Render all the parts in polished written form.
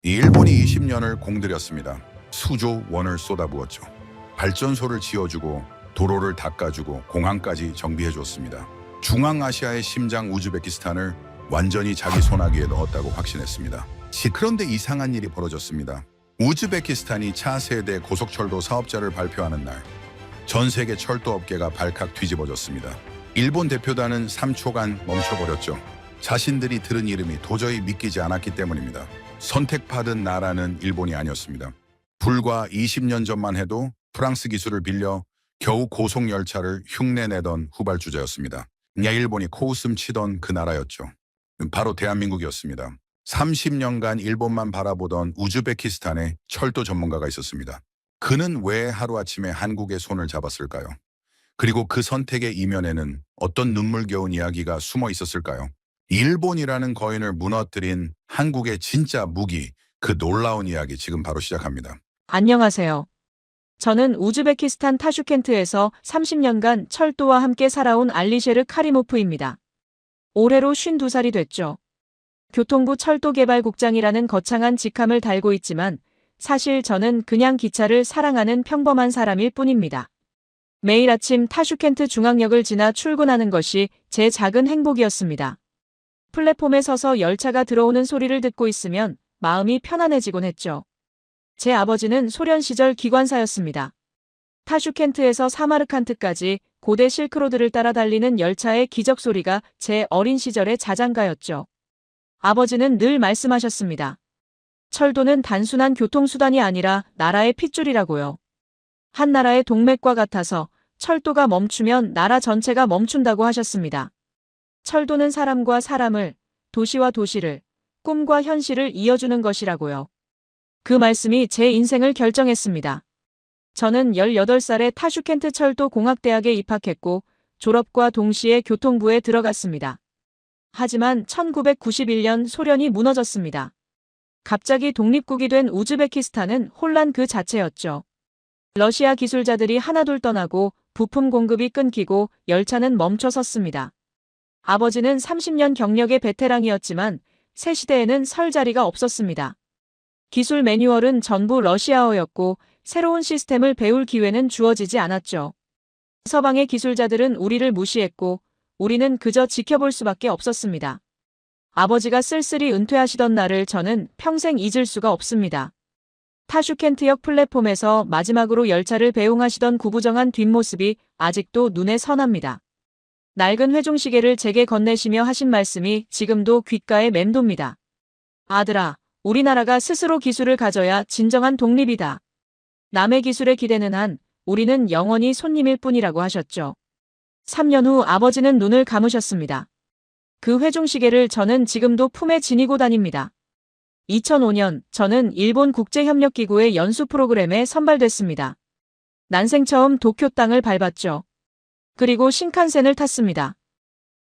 일본이 20년을 공들였습니다. 수조 원을 쏟아부었죠. 발전소를 지어주고 도로를 닦아주고 공항까지 정비해줬습니다. 중앙아시아의 심장 우즈베키스탄을 완전히 자기 손아귀에 넣었다고 확신했습니다. 그런데 이상한 일이 벌어졌습니다. 우즈베키스탄이 차세대 고속철도 사업자를 발표하는 날, 전 세계 철도업계가 발칵 뒤집어졌습니다. 일본 대표단은 3초간 멈춰버렸죠. 자신들이 들은 이름이 도저히 믿기지 않았기 때문입니다. 선택받은 나라는 일본이 아니었습니다. 불과 20년 전만 해도 프랑스 기술을 빌려 겨우 고속열차를 흉내내던 후발주자였습니다. 일본이 코웃음 치던 그 나라였죠. 바로 대한민국이었습니다. 30년간 일본만 바라보던 우즈베키스탄에 철도 전문가가 있었습니다. 그는 왜 하루아침에 한국의 손을 잡았을까요? 그리고 그 선택의 이면에는 어떤 눈물겨운 이야기가 숨어 있었을까요? 일본이라는 거인을 무너뜨린 한국의 진짜 무기, 그 놀라운 이야기 지금 바로 시작합니다. 안녕하세요. 저는 우즈베키스탄 타슈켄트에서 30년간 철도와 함께 살아온 알리셰르 카리모프입니다. 올해로 52살이 됐죠. 교통부 철도개발국장이라는 거창한 직함을 달고 있지만 사실 저는 그냥 기차를 사랑하는 평범한 사람일 뿐입니다. 매일 아침 타슈켄트 중앙역을 지나 출근하는 것이 제 작은 행복이었습니다. 플랫폼에 서서 열차가 들어오는 소리를 듣고 있으면 마음이 편안해지곤 했죠. 제 아버지는 소련 시절 기관사였습니다. 타슈켄트에서 사마르칸트까지 고대 실크로드를 따라 달리는 열차의 기적 소리가 제 어린 시절의 자장가였죠. 아버지는 늘 말씀하셨습니다. 철도는 단순한 교통수단이 아니라 나라의 핏줄이라고요. 한 나라의 동맥과 같아서 철도가 멈추면 나라 전체가 멈춘다고 하셨습니다. 철도는 사람과 사람을, 도시와 도시를, 꿈과 현실을 이어주는 것이라고요. 그 말씀이 제 인생을 결정했습니다. 저는 18살에 타슈켄트 철도 공학대학에 입학했고 졸업과 동시에 교통부에 들어갔습니다. 하지만 1991년 소련이 무너졌습니다. 갑자기 독립국이 된 우즈베키스탄은 혼란 그 자체였죠. 러시아 기술자들이 하나둘 떠나고 부품 공급이 끊기고 열차는 멈춰 섰습니다. 아버지는 30년 경력의 베테랑이었지만 새 시대에는 설 자리가 없었습니다. 기술 매뉴얼은 전부 러시아어였고 새로운 시스템을 배울 기회는 주어지지 않았죠. 서방의 기술자들은 우리를 무시했고 우리는 그저 지켜볼 수밖에 없었습니다. 아버지가 쓸쓸히 은퇴하시던 날을 저는 평생 잊을 수가 없습니다. 타슈켄트역 플랫폼에서 마지막으로 열차를 배웅하시던 구부정한 뒷모습이 아직도 눈에 선합니다. 낡은 회중시계를 제게 건네시며 하신 말씀이 지금도 귓가에 맴돕니다. 아들아, 우리나라가 스스로 기술을 가져야 진정한 독립이다. 남의 기술에 기대는 한 우리는 영원히 손님일 뿐이라고 하셨죠. 3년 후 아버지는 눈을 감으셨습니다. 그 회중시계를 저는 지금도 품에 지니고 다닙니다. 2005년 저는 일본 국제협력기구의 연수 프로그램에 선발됐습니다. 난생 처음 도쿄 땅을 밟았죠. 그리고 신칸센을 탔습니다.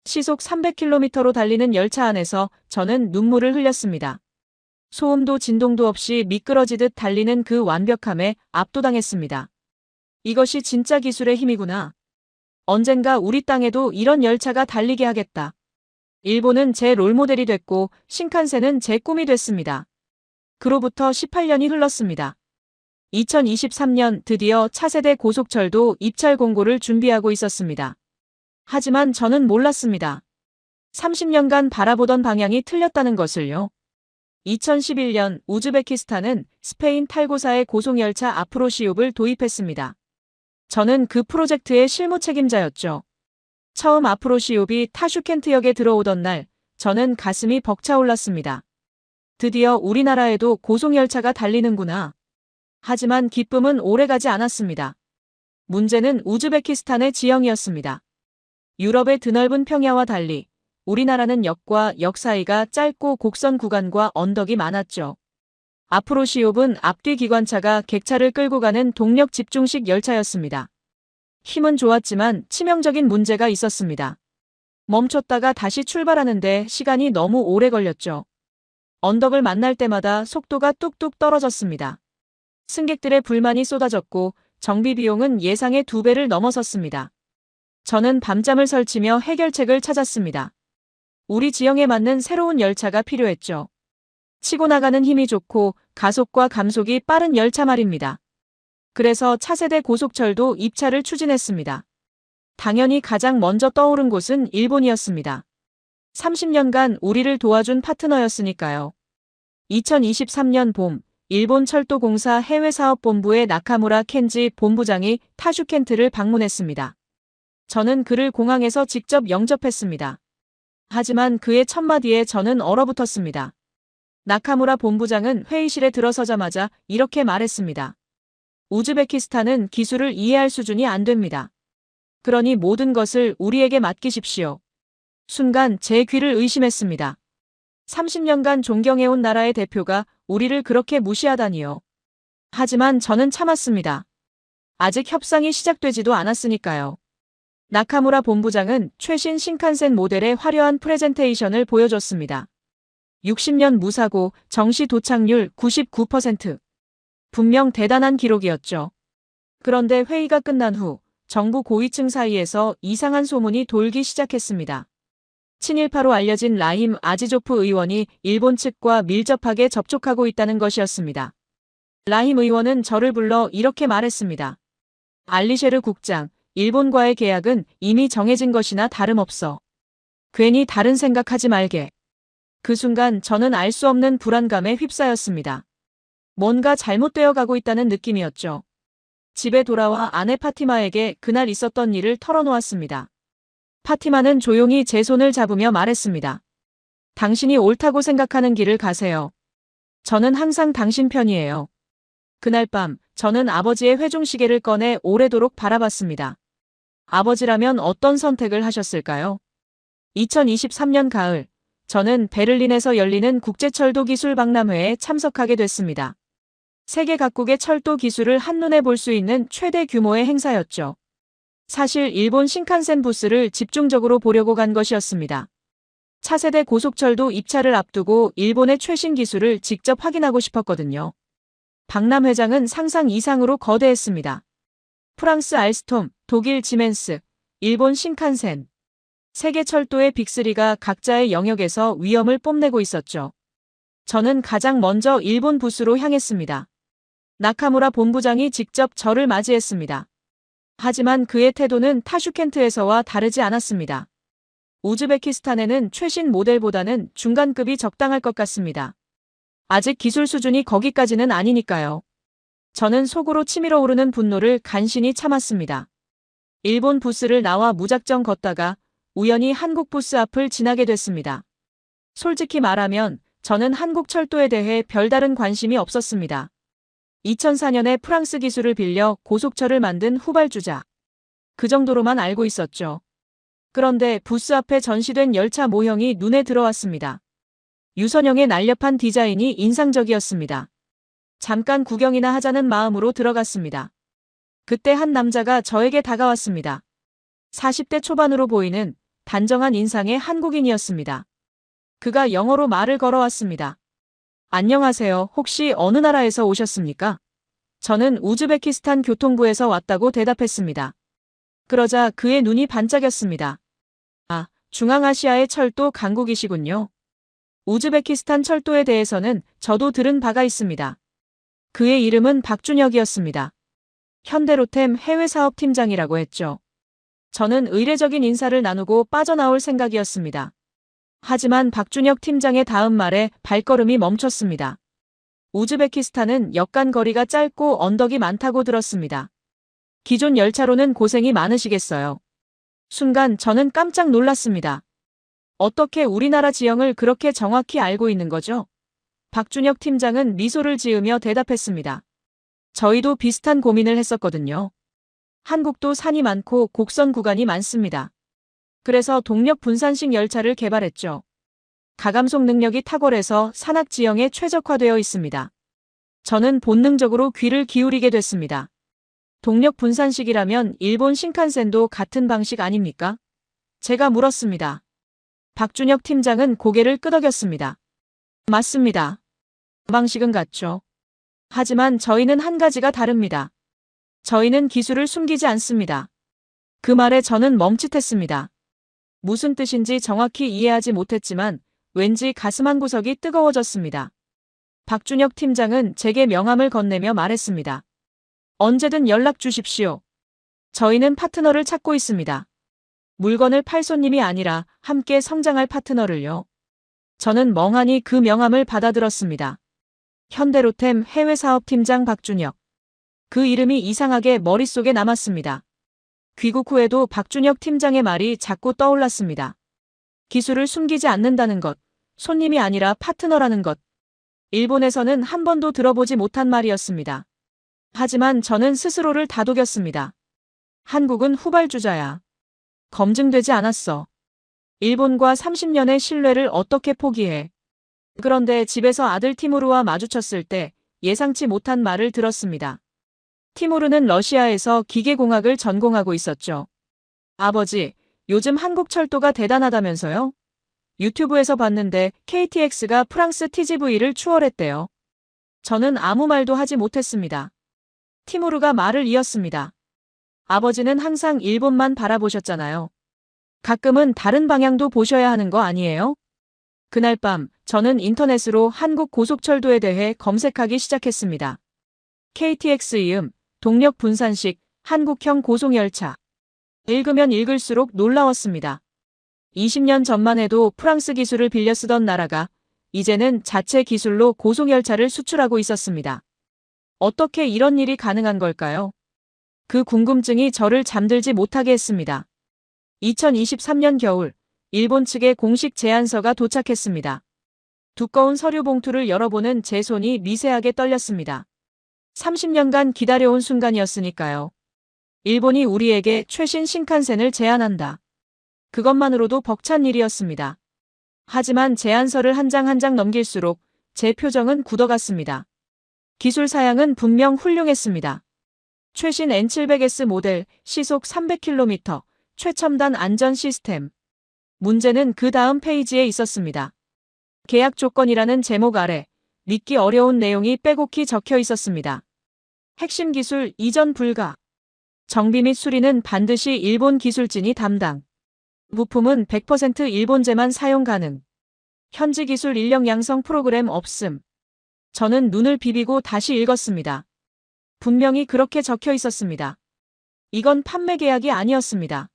시속 300km로 달리는 열차 안에서 저는 눈물을 흘렸습니다. 소음도 진동도 없이 미끄러지듯 달리는 그 완벽함에 압도당했습니다. 이것이 진짜 기술의 힘이구나. 언젠가 우리 땅에도 이런 열차가 달리게 하겠다. 일본은 제 롤모델이 됐고 신칸센은 제 꿈이 됐습니다. 그로부터 18년이 흘렀습니다. 2023년 드디어 차세대 고속철도 입찰 공고를 준비하고 있었습니다. 하지만 저는 몰랐습니다. 30년간 바라보던 방향이 틀렸다는 것을요. 2011년 우즈베키스탄은 스페인 탈고사의 고속열차 아프로시옵을 도입했습니다. 저는 그 프로젝트의 실무 책임자였죠. 처음 아프로시옵이 타슈켄트역에 들어오던 날 저는 가슴이 벅차올랐습니다. 드디어 우리나라에도 고속열차가 달리는구나. 하지만 기쁨은 오래가지 않았습니다. 문제는 우즈베키스탄의 지형이었습니다. 유럽의 드넓은 평야와 달리 우리나라는 역과 역 사이가 짧고 곡선 구간과 언덕이 많았죠. 아프로시옵은 앞뒤 기관차가 객차를 끌고 가는 동력 집중식 열차였습니다. 힘은 좋았지만 치명적인 문제가 있었습니다. 멈췄다가 다시 출발하는데 시간이 너무 오래 걸렸죠. 언덕을 만날 때마다 속도가 뚝뚝 떨어졌습니다. 승객들의 불만이 쏟아졌고 정비 비용은 예상의 2배를 넘어섰습니다. 저는 밤잠을 설치며 해결책을 찾았습니다. 우리 지형에 맞는 새로운 열차가 필요했죠. 치고 나가는 힘이 좋고 가속과 감속이 빠른 열차 말입니다. 그래서 차세대 고속철도 입찰을 추진했습니다. 당연히 가장 먼저 떠오른 곳은 일본이었습니다. 30년간 우리를 도와준 파트너였으니까요. 2023년 봄, 일본 철도공사 해외사업본부의 나카무라 켄지 본부장이 타슈켄트를 방문했습니다. 저는 그를 공항에서 직접 영접했습니다. 하지만 그의 첫마디에 저는 얼어붙었습니다. 나카무라 본부장은 회의실에 들어서자마자 이렇게 말했습니다. 우즈베키스탄은 기술을 이해할 수준이 안 됩니다. 그러니 모든 것을 우리에게 맡기십시오. 순간 제 귀를 의심했습니다. 30년간 존경해온 나라의 대표가 우리를 그렇게 무시하다니요. 하지만 저는 참았습니다. 아직 협상이 시작되지도 않았으니까요. 나카무라 본부장은 최신 신칸센 모델의 화려한 프레젠테이션을 보여줬습니다. 60년 무사고 정시 도착률 99%. 분명 대단한 기록이었죠. 그런데 회의가 끝난 후 정부 고위층 사이에서 이상한 소문이 돌기 시작했습니다. 친일파로 알려진 라힘 아지조프 의원이 일본 측과 밀접하게 접촉하고 있다는 것이었습니다. 라힘 의원은 저를 불러 이렇게 말했습니다. 알리셰르 국장, 일본과의 계약은 이미 정해진 것이나 다름없어. 괜히 다른 생각하지 말게. 그 순간 저는 알 수 없는 불안감에 휩싸였습니다. 뭔가 잘못되어 가고 있다는 느낌이었죠. 집에 돌아와 아내 파티마에게 그날 있었던 일을 털어놓았습니다. 파티마는 조용히 제 손을 잡으며 말했습니다. 당신이 옳다고 생각하는 길을 가세요. 저는 항상 당신 편이에요. 그날 밤 저는 아버지의 회중시계를 꺼내 오래도록 바라봤습니다. 아버지라면 어떤 선택을 하셨을까요? 2023년 가을, 저는 베를린에서 열리는 국제철도 기술 박람회에 참석하게 됐습니다. 세계 각국의 철도 기술을 한눈에 볼 수 있는 최대 규모의 행사였죠. 사실 일본 신칸센 부스를 집중적으로 보려고 간 것이었습니다. 차세대 고속철도 입찰을 앞두고 일본의 최신 기술을 직접 확인하고 싶었거든요. 박람회장은 상상 이상으로 거대했습니다. 프랑스 알스톰, 독일 지멘스, 일본 신칸센. 세계 철도의 빅3가 각자의 영역에서 위엄을 뽐내고 있었죠. 저는 가장 먼저 일본 부스로 향했습니다. 나카무라 본부장이 직접 저를 맞이했습니다. 하지만 그의 태도는 타슈켄트에서와 다르지 않았습니다. 우즈베키스탄에는 최신 모델보다는 중간급이 적당할 것 같습니다. 아직 기술 수준이 거기까지는 아니니까요. 저는 속으로 치밀어 오르는 분노를 간신히 참았습니다. 일본 부스를 나와 무작정 걷다가 우연히 한국 부스 앞을 지나게 됐습니다. 솔직히 말하면 저는 한국 철도에 대해 별다른 관심이 없었습니다. 2004년에 프랑스 기술을 빌려 고속철을 만든 후발주자. 그 정도로만 알고 있었죠. 그런데 부스 앞에 전시된 열차 모형이 눈에 들어왔습니다. 유선형의 날렵한 디자인이 인상적이었습니다. 잠깐 구경이나 하자는 마음으로 들어갔습니다. 그때 한 남자가 저에게 다가왔습니다. 40대 초반으로 보이는 단정한 인상의 한국인이었습니다. 그가 영어로 말을 걸어왔습니다. 안녕하세요. 혹시 어느 나라에서 오셨습니까? 저는 우즈베키스탄 교통부에서 왔다고 대답했습니다. 그러자 그의 눈이 반짝였습니다. 아, 중앙아시아의 철도 강국이시군요. 우즈베키스탄 철도에 대해서는 저도 들은 바가 있습니다. 그의 이름은 박준혁이었습니다. 현대로템 해외사업팀장이라고 했죠. 저는 의례적인 인사를 나누고 빠져나올 생각이었습니다. 하지만 박준혁 팀장의 다음 말에 발걸음이 멈췄습니다. 우즈베키스탄은 역간 거리가 짧고 언덕이 많다고 들었습니다. 기존 열차로는 고생이 많으시겠어요. 순간 저는 깜짝 놀랐습니다. 어떻게 우리나라 지형을 그렇게 정확히 알고 있는 거죠? 박준혁 팀장은 미소를 지으며 대답했습니다. 저희도 비슷한 고민을 했었거든요. 한국도 산이 많고 곡선 구간이 많습니다. 그래서 동력 분산식 열차를 개발했죠. 가감속 능력이 탁월해서 산악 지형에 최적화되어 있습니다. 저는 본능적으로 귀를 기울이게 됐습니다. 동력 분산식이라면 일본 신칸센도 같은 방식 아닙니까? 제가 물었습니다. 박준혁 팀장은 고개를 끄덕였습니다. 맞습니다. 방식은 같죠. 하지만 저희는 한 가지가 다릅니다. 저희는 기술을 숨기지 않습니다. 그 말에 저는 멈칫했습니다. 무슨 뜻인지 정확히 이해하지 못했지만 왠지 가슴 한구석이 뜨거워졌습니다. 박준혁 팀장은 제게 명함을 건네며 말했습니다. 언제든 연락 주십시오. 저희는 파트너를 찾고 있습니다. 물건을 팔 손님이 아니라 함께 성장할 파트너를요. 저는 멍하니 그 명함을 받아들었습니다. 현대로템 해외사업팀장 박준혁. 그 이름이 이상하게 머릿속에 남았습니다. 귀국 후에도 박준혁 팀장의 말이 자꾸 떠올랐습니다. 기술을 숨기지 않는다는 것, 손님이 아니라 파트너라는 것. 일본에서는 한 번도 들어보지 못한 말이었습니다. 하지만 저는 스스로를 다독였습니다. 한국은 후발주자야. 검증되지 않았어. 일본과 30년의 신뢰를 어떻게 포기해. 그런데 집에서 아들 티무르와 마주쳤을 때 예상치 못한 말을 들었습니다. 티무르는 러시아에서 기계공학을 전공하고 있었죠. 아버지, 요즘 한국 철도가 대단하다면서요? 유튜브에서 봤는데 KTX가 프랑스 TGV를 추월했대요. 저는 아무 말도 하지 못했습니다. 티무르가 말을 이었습니다. 아버지는 항상 일본만 바라보셨잖아요. 가끔은 다른 방향도 보셔야 하는 거 아니에요? 그날 밤 저는 인터넷으로 한국 고속철도에 대해 검색하기 시작했습니다. KTX 이음, 동력 분산식, 한국형 고속열차. 읽으면 읽을수록 놀라웠습니다. 20년 전만 해도 프랑스 기술을 빌려 쓰던 나라가 이제는 자체 기술로 고속열차를 수출하고 있었습니다. 어떻게 이런 일이 가능한 걸까요? 그 궁금증이 저를 잠들지 못하게 했습니다. 2023년 겨울, 일본 측의 공식 제안서가 도착했습니다. 두꺼운 서류 봉투를 열어보는 제 손이 미세하게 떨렸습니다. 30년간 기다려온 순간이었으니까요. 일본이 우리에게 최신 신칸센을 제안한다. 그것만으로도 벅찬 일이었습니다. 하지만 제안서를 한 장 한 장 넘길수록 제 표정은 굳어갔습니다. 기술 사양은 분명 훌륭했습니다. 최신 N700S 모델, 시속 300km, 최첨단 안전 시스템. 문제는 그 다음 페이지에 있었습니다. 계약 조건이라는 제목 아래 믿기 어려운 내용이 빼곡히 적혀 있었습니다. 핵심 기술 이전 불가. 정비 및 수리는 반드시 일본 기술진이 담당. 부품은 100% 일본제만 사용 가능. 현지 기술 인력 양성 프로그램 없음. 저는 눈을 비비고 다시 읽었습니다. 분명히 그렇게 적혀 있었습니다. 이건 판매 계약이 아니었습니다.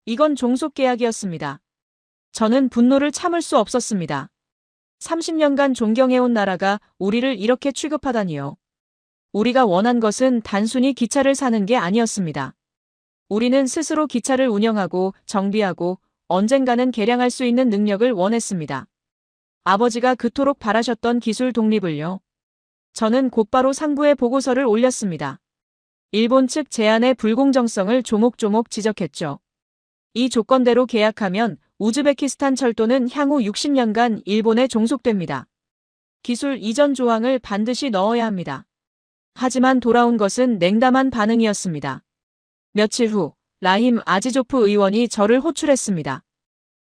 이건 종속 계약이었습니다. 저는 분노를 참을 수 없었습니다. 30년간 존경해온 나라가 우리를 이렇게 취급하다니요. 우리가 원한 것은 단순히 기차를 사는 게 아니었습니다. 우리는 스스로 기차를 운영하고 정비하고 언젠가는 개량할 수 있는 능력을 원했습니다. 아버지가 그토록 바라셨던 기술 독립을요. 저는 곧바로 상부에 보고서를 올렸습니다. 일본 측 제안의 불공정성을 조목조목 지적했죠. 이 조건대로 계약하면 우즈베키스탄 철도는 향후 60년간 일본에 종속됩니다. 기술 이전 조항을 반드시 넣어야 합니다. 하지만 돌아온 것은 냉담한 반응이었습니다. 며칠 후 라힘 아지조프 의원이 저를 호출했습니다.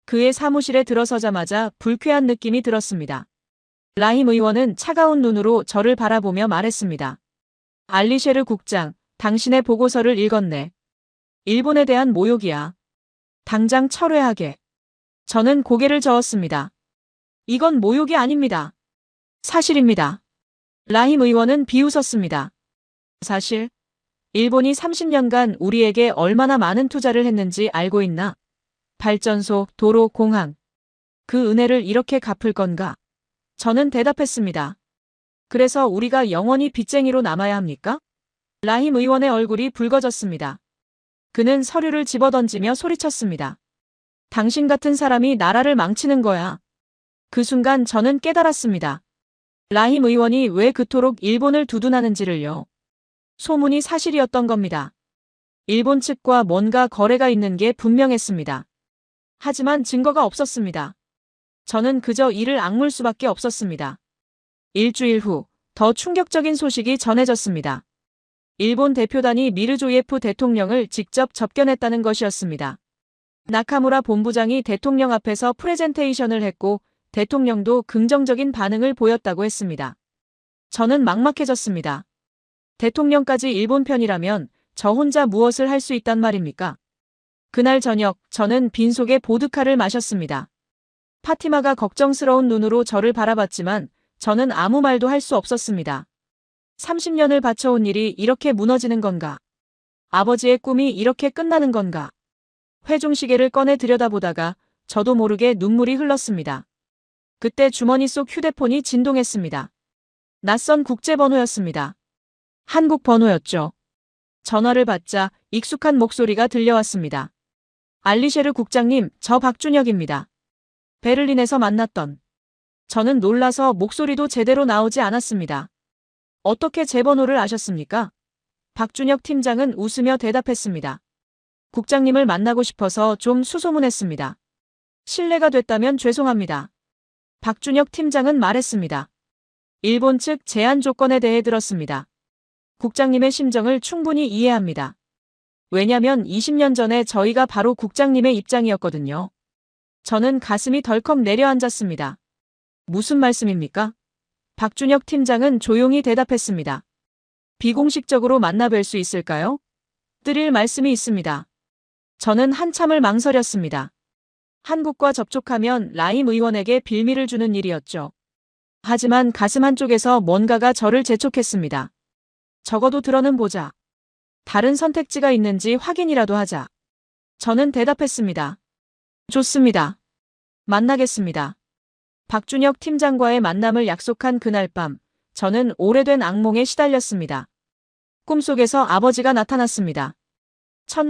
그의 사무실에 들어서자마자 불쾌한 느낌이 들었습니다. 라힘 의원은 차가운 눈으로 저를 바라보며 말했습니다. 알리셰르 국장, 당신의 보고서를 읽었네. 일본에 대한 모욕이야. 당장 철회하게. 저는 고개를 저었습니다. 이건 모욕이 아닙니다. 사실입니다. 라힘 의원은 비웃었습니다. 사실, 일본이 30년간 우리에게 얼마나 많은 투자를 했는지 알고 있나? 발전소, 도로, 공항. 그 은혜를 이렇게 갚을 건가? 저는 대답했습니다. 그래서 우리가 영원히 빚쟁이로 남아야 합니까? 라힘 의원의 얼굴이 붉어졌습니다. 그는 서류를 집어던지며 소리쳤습니다. 당신 같은 사람이 나라를 망치는 거야. 그 순간 저는 깨달았습니다. 라힘 의원이 왜 그토록 일본을 두둔하는지를요. 소문이 사실이었던 겁니다. 일본 측과 뭔가 거래가 있는 게 분명했습니다. 하지만 증거가 없었습니다. 저는 그저 이를 악물 수밖에 없었습니다. 일주일 후 더 충격적인 소식이 전해졌습니다. 일본 대표단이 미르조예프 대통령을 직접 접견했다는 것이었습니다. 나카무라 본부장이 대통령 앞에서 프레젠테이션을 했고 대통령도 긍정적인 반응을 보였다고 했습니다. 저는 막막해졌습니다. 대통령까지 일본 편이라면 저 혼자 무엇을 할 수 있단 말입니까? 그날 저녁 저는 빈속에 보드카를 마셨습니다. 파티마가 걱정스러운 눈으로 저를 바라봤지만 저는 아무 말도 할 수 없었습니다. 30년을 바쳐온 일이 이렇게 무너지는 건가? 아버지의 꿈이 이렇게 끝나는 건가? 회중시계를 꺼내 들여다보다가 저도 모르게 눈물이 흘렀습니다. 그때 주머니 속 휴대폰이 진동했습니다. 낯선 국제번호였습니다. 한국 번호였죠. 전화를 받자 익숙한 목소리가 들려왔습니다. 알리셰르 국장님, 저 박준혁입니다. 베를린에서 만났던. 저는 놀라서 목소리도 제대로 나오지 않았습니다. 어떻게 제 번호를 아셨습니까? 박준혁 팀장은 웃으며 대답했습니다. 국장님을 만나고 싶어서 좀 수소문했습니다. 실례가 됐다면 죄송합니다. 박준혁 팀장은 말했습니다. 일본 측 제한 조건에 대해 들었습니다. 국장님의 심정을 충분히 이해합니다. 왜냐면 20년 전에 저희가 바로 국장님의 입장이었거든요. 저는 가슴이 덜컥 내려앉았습니다. 무슨 말씀입니까? 박준혁 팀장은 조용히 대답했습니다. 비공식적으로 만나뵐 수 있을까요? 드릴 말씀이 있습니다. 저는 한참을 망설였습니다. 한국과 접촉하면 라임 의원에게 빌미를 주는 일이었죠. 하지만 가슴 한쪽에서 뭔가가 저를 재촉했습니다. 적어도 들어는 보자. 다른 선택지가 있는지 확인이라도 하자. 저는 대답했습니다. 좋습니다. 만나겠습니다. 박준혁 팀장과의 만남을 약속한 그날 밤, 저는 오래된 악몽에 시달렸습니다. 꿈속에서 아버지가 나타났습니다.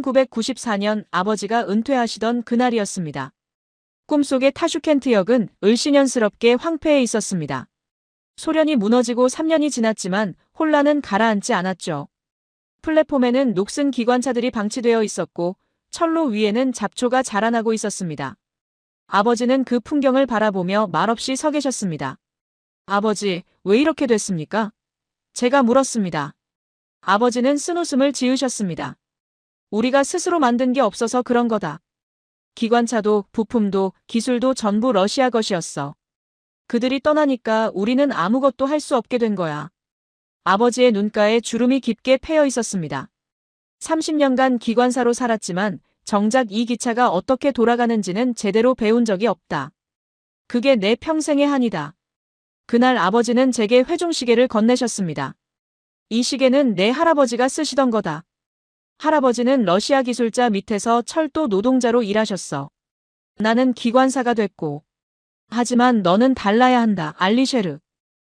1994년 아버지가 은퇴하시던 그날이었습니다. 꿈속의 타슈켄트역은 을씨년스럽게 황폐해 있었습니다. 소련이 무너지고 3년이 지났지만 혼란은 가라앉지 않았죠. 플랫폼에는 녹슨 기관차들이 방치되어 있었고 철로 위에는 잡초가 자라나고 있었습니다. 아버지는 그 풍경을 바라보며 말없이 서 계셨습니다. 아버지, 왜 이렇게 됐습니까? 제가 물었습니다. 아버지는 쓴웃음을 지으셨습니다. 우리가 스스로 만든 게 없어서 그런 거다. 기관차도 부품도 기술도 전부 러시아 것이었어. 그들이 떠나니까 우리는 아무것도 할 수 없게 된 거야. 아버지의 눈가에 주름이 깊게 패여 있었습니다. 30년간 기관사로 살았지만 정작 이 기차가 어떻게 돌아가는지는 제대로 배운 적이 없다. 그게 내 평생의 한이다. 그날 아버지는 제게 회중시계를 건네셨습니다. 이 시계는 내 할아버지가 쓰시던 거다. 할아버지는 러시아 기술자 밑에서 철도 노동자로 일하셨어. 나는 기관사가 됐고. 하지만 너는 달라야 한다, 알리셰르.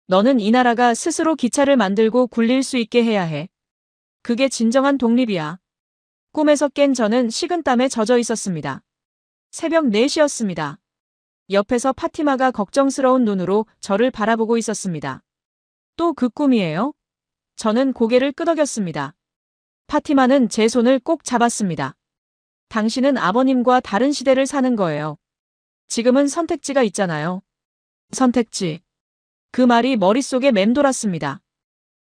너는 이 나라가 스스로 기차를 만들고 굴릴 수 있게 해야 해. 그게 진정한 독립이야. 꿈에서 깬 저는 식은땀에 젖어 있었습니다. 새벽 4시였습니다. 옆에서 파티마가 걱정스러운 눈으로 저를 바라보고 있었습니다. 또 그 꿈이에요? 저는 고개를 끄덕였습니다. 파티마는 제 손을 꼭 잡았습니다. 당신은 아버님과 다른 시대를 사는 거예요. 지금은 선택지가 있잖아요. 선택지. 그 말이 머릿속에 맴돌았습니다.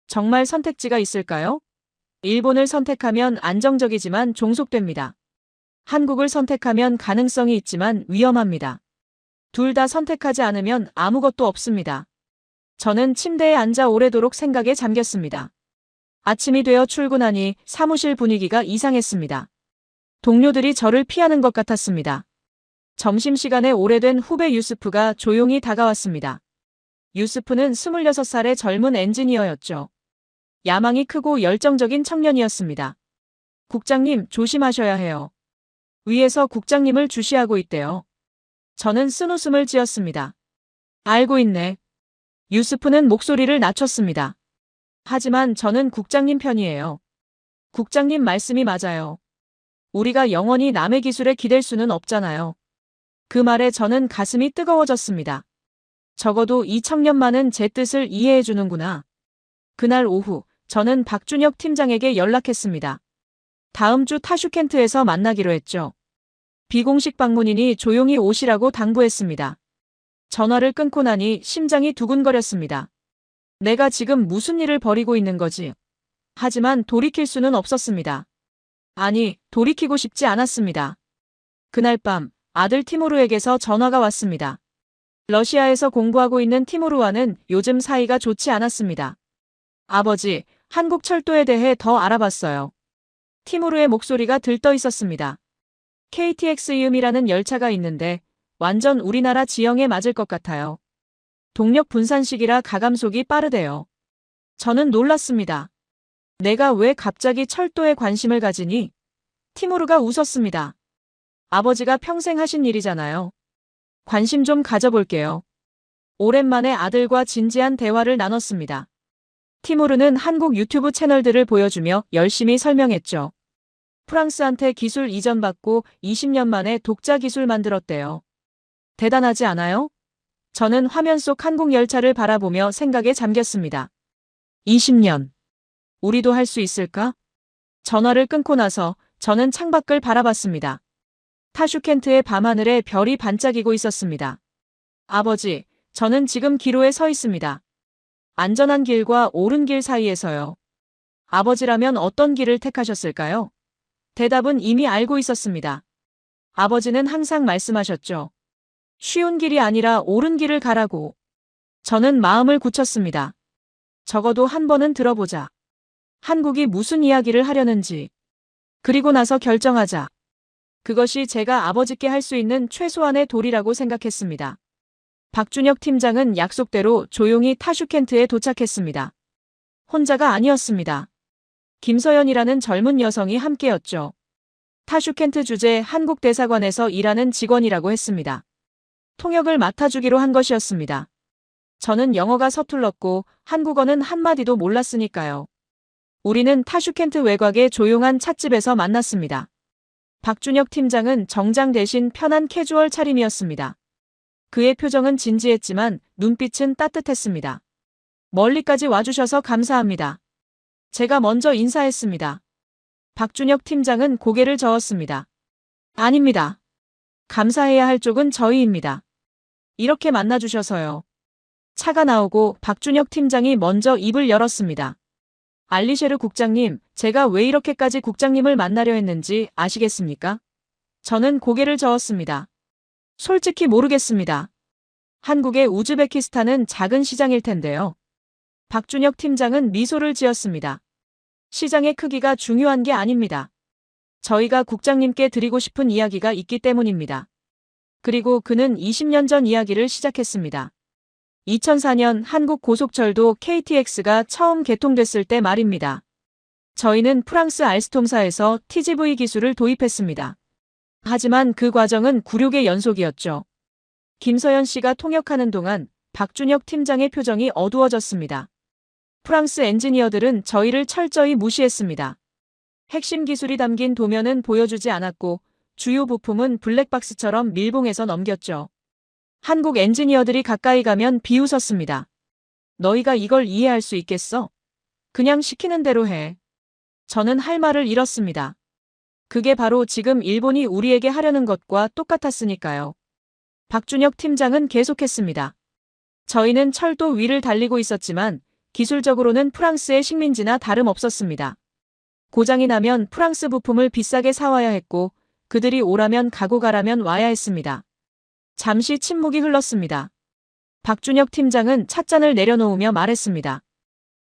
정말 선택지가 있을까요? 일본을 선택하면 안정적이지만 종속됩니다. 한국을 선택하면 가능성이 있지만 위험합니다. 둘 다 선택하지 않으면 아무것도 없습니다. 저는 침대에 앉아 오래도록 생각에 잠겼습니다. 아침이 되어 출근하니 사무실 분위기가 이상했습니다. 동료들이 저를 피하는 것 같았습니다. 점심시간에 오래된 후배 유스프가 조용히 다가왔습니다. 유스프는 26살의 젊은 엔지니어였죠. 야망이 크고 열정적인 청년이었습니다. 국장님, 조심하셔야 해요. 위에서 국장님을 주시하고 있대요. 저는 쓴웃음을 지었습니다. 알고 있네. 유스프는 목소리를 낮췄습니다. 하지만 저는 국장님 편이에요. 국장님 말씀이 맞아요. 우리가 영원히 남의 기술에 기댈 수는 없잖아요. 그 말에 저는 가슴이 뜨거워졌습니다. 적어도 이 청년만은 제 뜻을 이해해 주는구나. 그날 오후, 저는 박준혁 팀장에게 연락했습니다. 다음 주 타슈켄트에서 만나기로 했죠. 비공식 방문이니 조용히 오시라고 당부했습니다. 전화를 끊고 나니 심장이 두근거렸습니다. 내가 지금 무슨 일을 벌이고 있는 거지? 하지만 돌이킬 수는 없었습니다. 아니, 돌이키고 싶지 않았습니다. 그날 밤 아들 티모르에게서 전화가 왔습니다. 러시아에서 공부하고 있는 티모르와는 요즘 사이가 좋지 않았습니다. 아버지, 한국 철도에 대해 더 알아봤어요. 티모르의 목소리가 들떠 있었습니다. KTX이음이라는 열차가 있는데 완전 우리나라 지형에 맞을 것 같아요. 동력 분산식이라 가감속이 빠르대요. 저는 놀랐습니다. 내가 왜 갑자기 철도에 관심을 가지니? 티무르가 웃었습니다. 아버지가 평생 하신 일이잖아요. 관심 좀 가져볼게요. 오랜만에 아들과 진지한 대화를 나눴습니다. 티무르는 한국 유튜브 채널들을 보여주며 열심히 설명했죠. 프랑스한테 기술 이전받고 20년 만에 독자 기술 만들었대요. 대단하지 않아요? 저는 화면 속 한국 열차를 바라보며 생각에 잠겼습니다. 20년. 우리도 할 수 있을까? 전화를 끊고 나서 저는 창밖을 바라봤습니다. 타슈켄트의 밤하늘에 별이 반짝이고 있었습니다. 아버지, 저는 지금 기로에 서 있습니다. 안전한 길과 옳은 길 사이에서요. 아버지라면 어떤 길을 택하셨을까요? 대답은 이미 알고 있었습니다. 아버지는 항상 말씀하셨죠. 쉬운 길이 아니라 옳은 길을 가라고. 저는 마음을 굳혔습니다. 적어도 한 번은 들어보자. 한국이 무슨 이야기를 하려는지. 그리고 나서 결정하자. 그것이 제가 아버지께 할 수 있는 최소한의 도리라고 생각했습니다. 박준혁 팀장은 약속대로 조용히 타슈켄트에 도착했습니다. 혼자가 아니었습니다. 김서연이라는 젊은 여성이 함께였죠. 타슈켄트 주재 한국 대사관에서 일하는 직원이라고 했습니다. 통역을 맡아주기로 한 것이었습니다. 저는 영어가 서툴렀고 한국어는 한마디도 몰랐으니까요. 우리는 타슈켄트 외곽의 조용한 찻집에서 만났습니다. 박준혁 팀장은 정장 대신 편한 캐주얼 차림이었습니다. 그의 표정은 진지했지만 눈빛은 따뜻했습니다. 멀리까지 와주셔서 감사합니다. 제가 먼저 인사했습니다. 박준혁 팀장은 고개를 저었습니다. 아닙니다. 감사해야 할 쪽은 저희입니다. 이렇게 만나주셔서요. 차가 나오고 박준혁 팀장이 먼저 입을 열었습니다. 알리셰르 국장님, 제가 왜 이렇게까지 국장님을 만나려 했는지 아시겠습니까? 저는 고개를 저었습니다. 솔직히 모르겠습니다. 한국의 우즈베키스탄은 작은 시장일 텐데요. 박준혁 팀장은 미소를 지었습니다. 시장의 크기가 중요한 게 아닙니다. 저희가 국장님께 드리고 싶은 이야기가 있기 때문입니다. 그리고 그는 20년 전 이야기를 시작했습니다. 2004년 한국 고속철도 KTX가 처음 개통됐을 때 말입니다. 저희는 프랑스 알스톰사에서 TGV 기술을 도입했습니다. 하지만 그 과정은 굴욕의 연속이었죠. 김서연 씨가 통역하는 동안 박준혁 팀장의 표정이 어두워졌습니다. 프랑스 엔지니어들은 저희를 철저히 무시했습니다. 핵심 기술이 담긴 도면은 보여주지 않았고 주요 부품은 블랙박스처럼 밀봉해서 넘겼죠. 한국 엔지니어들이 가까이 가면 비웃었습니다. 너희가 이걸 이해할 수 있겠어? 그냥 시키는 대로 해. 저는 할 말을 잃었습니다. 그게 바로 지금 일본이 우리에게 하려는 것과 똑같았으니까요. 박준혁 팀장은 계속했습니다. 저희는 철도 위를 달리고 있었지만 기술적으로는 프랑스의 식민지나 다름없었습니다. 고장이 나면 프랑스 부품을 비싸게 사와야 했고 그들이 오라면 가고 가라면 와야 했습니다. 잠시 침묵이 흘렀습니다. 박준혁 팀장은 찻잔을 내려놓으며 말했습니다.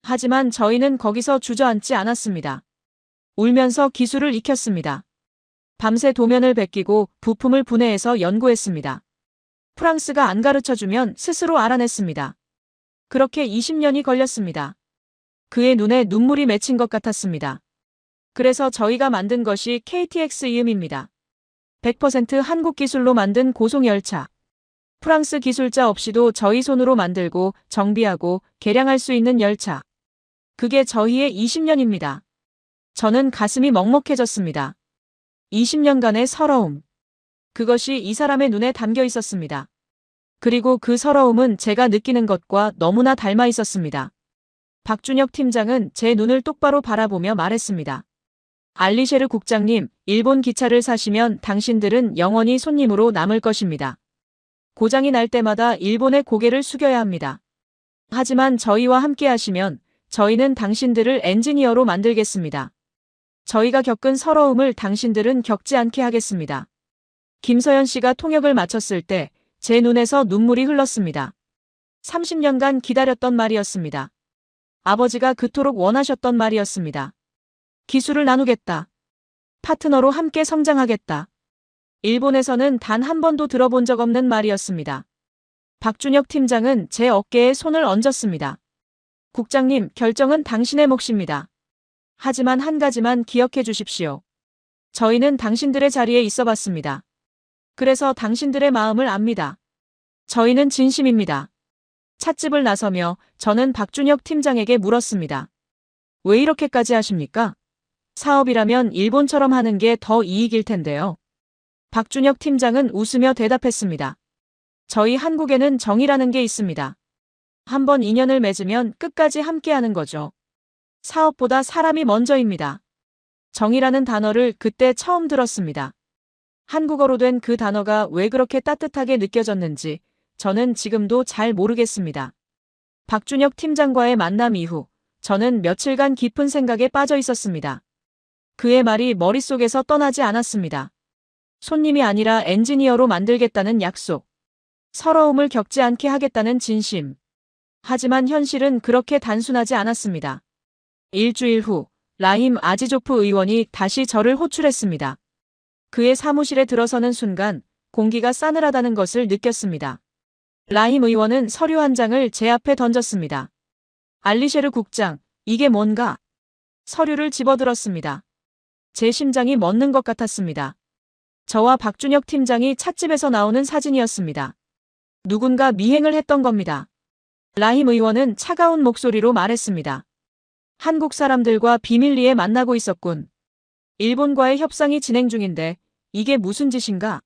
하지만 저희는 거기서 주저앉지 않았습니다. 울면서 기술을 익혔습니다. 밤새 도면을 베끼고 부품을 분해해서 연구했습니다. 프랑스가 안 가르쳐주면 스스로 알아냈습니다. 그렇게 20년이 걸렸습니다. 그의 눈에 눈물이 맺힌 것 같았습니다. 그래서 저희가 만든 것이 KTX 이음입니다. 100% 한국 기술로 만든 고속열차. 프랑스 기술자 없이도 저희 손으로 만들고 정비하고 개량할 수 있는 열차. 그게 저희의 20년입니다. 저는 가슴이 먹먹해졌습니다. 20년간의 서러움. 그것이 이 사람의 눈에 담겨 있었습니다. 그리고 그 서러움은 제가 느끼는 것과 너무나 닮아 있었습니다. 박준혁 팀장은 제 눈을 똑바로 바라보며 말했습니다. 알리셰르 국장님, 일본 기차를 사시면 당신들은 영원히 손님으로 남을 것입니다. 고장이 날 때마다 일본의 고개를 숙여야 합니다. 하지만 저희와 함께 하시면 저희는 당신들을 엔지니어로 만들겠습니다. 저희가 겪은 서러움을 당신들은 겪지 않게 하겠습니다. 김서연 씨가 통역을 마쳤을 때 제 눈에서 눈물이 흘렀습니다. 30년간 기다렸던 말이었습니다. 아버지가 그토록 원하셨던 말이었습니다. 기술을 나누겠다. 파트너로 함께 성장하겠다. 일본에서는 단 한 번도 들어본 적 없는 말이었습니다. 박준혁 팀장은 제 어깨에 손을 얹었습니다. 국장님, 결정은 당신의 몫입니다. 하지만 한 가지만 기억해 주십시오. 저희는 당신들의 자리에 있어 봤습니다. 그래서 당신들의 마음을 압니다. 저희는 진심입니다. 찻집을 나서며 저는 박준혁 팀장에게 물었습니다. 왜 이렇게까지 하십니까? 사업이라면 일본처럼 하는 게 더 이익일 텐데요. 박준혁 팀장은 웃으며 대답했습니다. 저희 한국에는 정이라는 게 있습니다. 한번 인연을 맺으면 끝까지 함께하는 거죠. 사업보다 사람이 먼저입니다. 정이라는 단어를 그때 처음 들었습니다. 한국어로 된 그 단어가 왜 그렇게 따뜻하게 느껴졌는지 저는 지금도 잘 모르겠습니다. 박준혁 팀장과의 만남 이후 저는 며칠간 깊은 생각에 빠져 있었습니다. 그의 말이 머릿속에서 떠나지 않았습니다. 손님이 아니라 엔지니어로 만들겠다는 약속. 서러움을 겪지 않게 하겠다는 진심. 하지만 현실은 그렇게 단순하지 않았습니다. 일주일 후 라힘 아지조프 의원이 다시 저를 호출했습니다. 그의 사무실에 들어서는 순간 공기가 싸늘하다는 것을 느꼈습니다. 라힘 의원은 서류 한 장을 제 앞에 던졌습니다. 알리셰르 국장, 이게 뭔가? 서류를 집어들었습니다. 제 심장이 멎는 것 같았습니다. 저와 박준혁 팀장이 찻집에서 나오는 사진이었습니다. 누군가 미행을 했던 겁니다. 라힘 의원은 차가운 목소리로 말했습니다. 한국 사람들과 비밀리에 만나고 있었군. 일본과의 협상이 진행 중인데 이게 무슨 짓인가?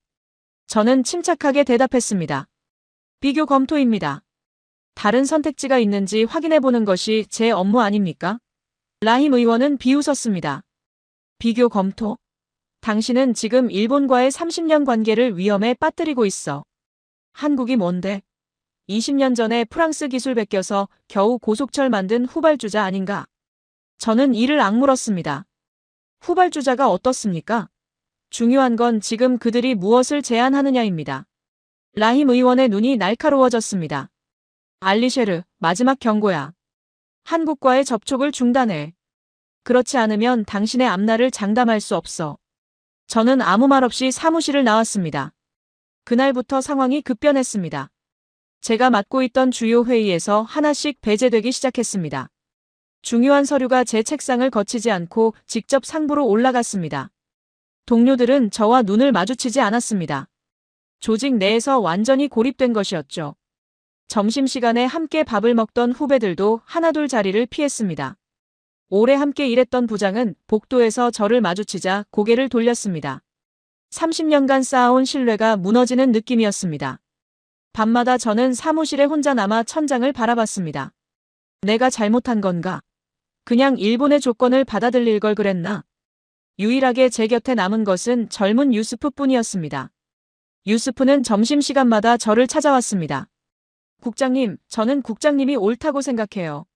저는 침착하게 대답했습니다. 비교 검토입니다. 다른 선택지가 있는지 확인해보는 것이 제 업무 아닙니까? 라힘 의원은 비웃었습니다. 비교 검토? 당신은 지금 일본과의 30년 관계를 위험에 빠뜨리고 있어. 한국이 뭔데? 20년 전에 프랑스 기술 베껴서 겨우 고속철 만든 후발주자 아닌가? 저는 이를 악물었습니다. 후발주자가 어떻습니까? 중요한 건 지금 그들이 무엇을 제안하느냐입니다. 라힘 의원의 눈이 날카로워졌습니다. 알리셰르, 마지막 경고야. 한국과의 접촉을 중단해. 그렇지 않으면 당신의 앞날을 장담할 수 없어. 저는 아무 말 없이 사무실을 나왔습니다. 그날부터 상황이 급변했습니다. 제가 맡고 있던 주요 회의에서 하나씩 배제되기 시작했습니다. 중요한 서류가 제 책상을 거치지 않고 직접 상부로 올라갔습니다. 동료들은 저와 눈을 마주치지 않았습니다. 조직 내에서 완전히 고립된 것이었죠. 점심시간에 함께 밥을 먹던 후배들도 하나둘 자리를 피했습니다. 오래 함께 일했던 부장은 복도에서 저를 마주치자 고개를 돌렸습니다. 30년간 쌓아온 신뢰가 무너지는 느낌이었습니다. 밤마다 저는 사무실에 혼자 남아 천장을 바라봤습니다. 내가 잘못한 건가? 그냥 일본의 조건을 받아들일 걸 그랬나? 유일하게 제 곁에 남은 것은 젊은 유스프뿐이었습니다. 유스프는 점심시간마다 저를 찾아왔습니다. 국장님, 저는 국장님이 옳다고 생각해요.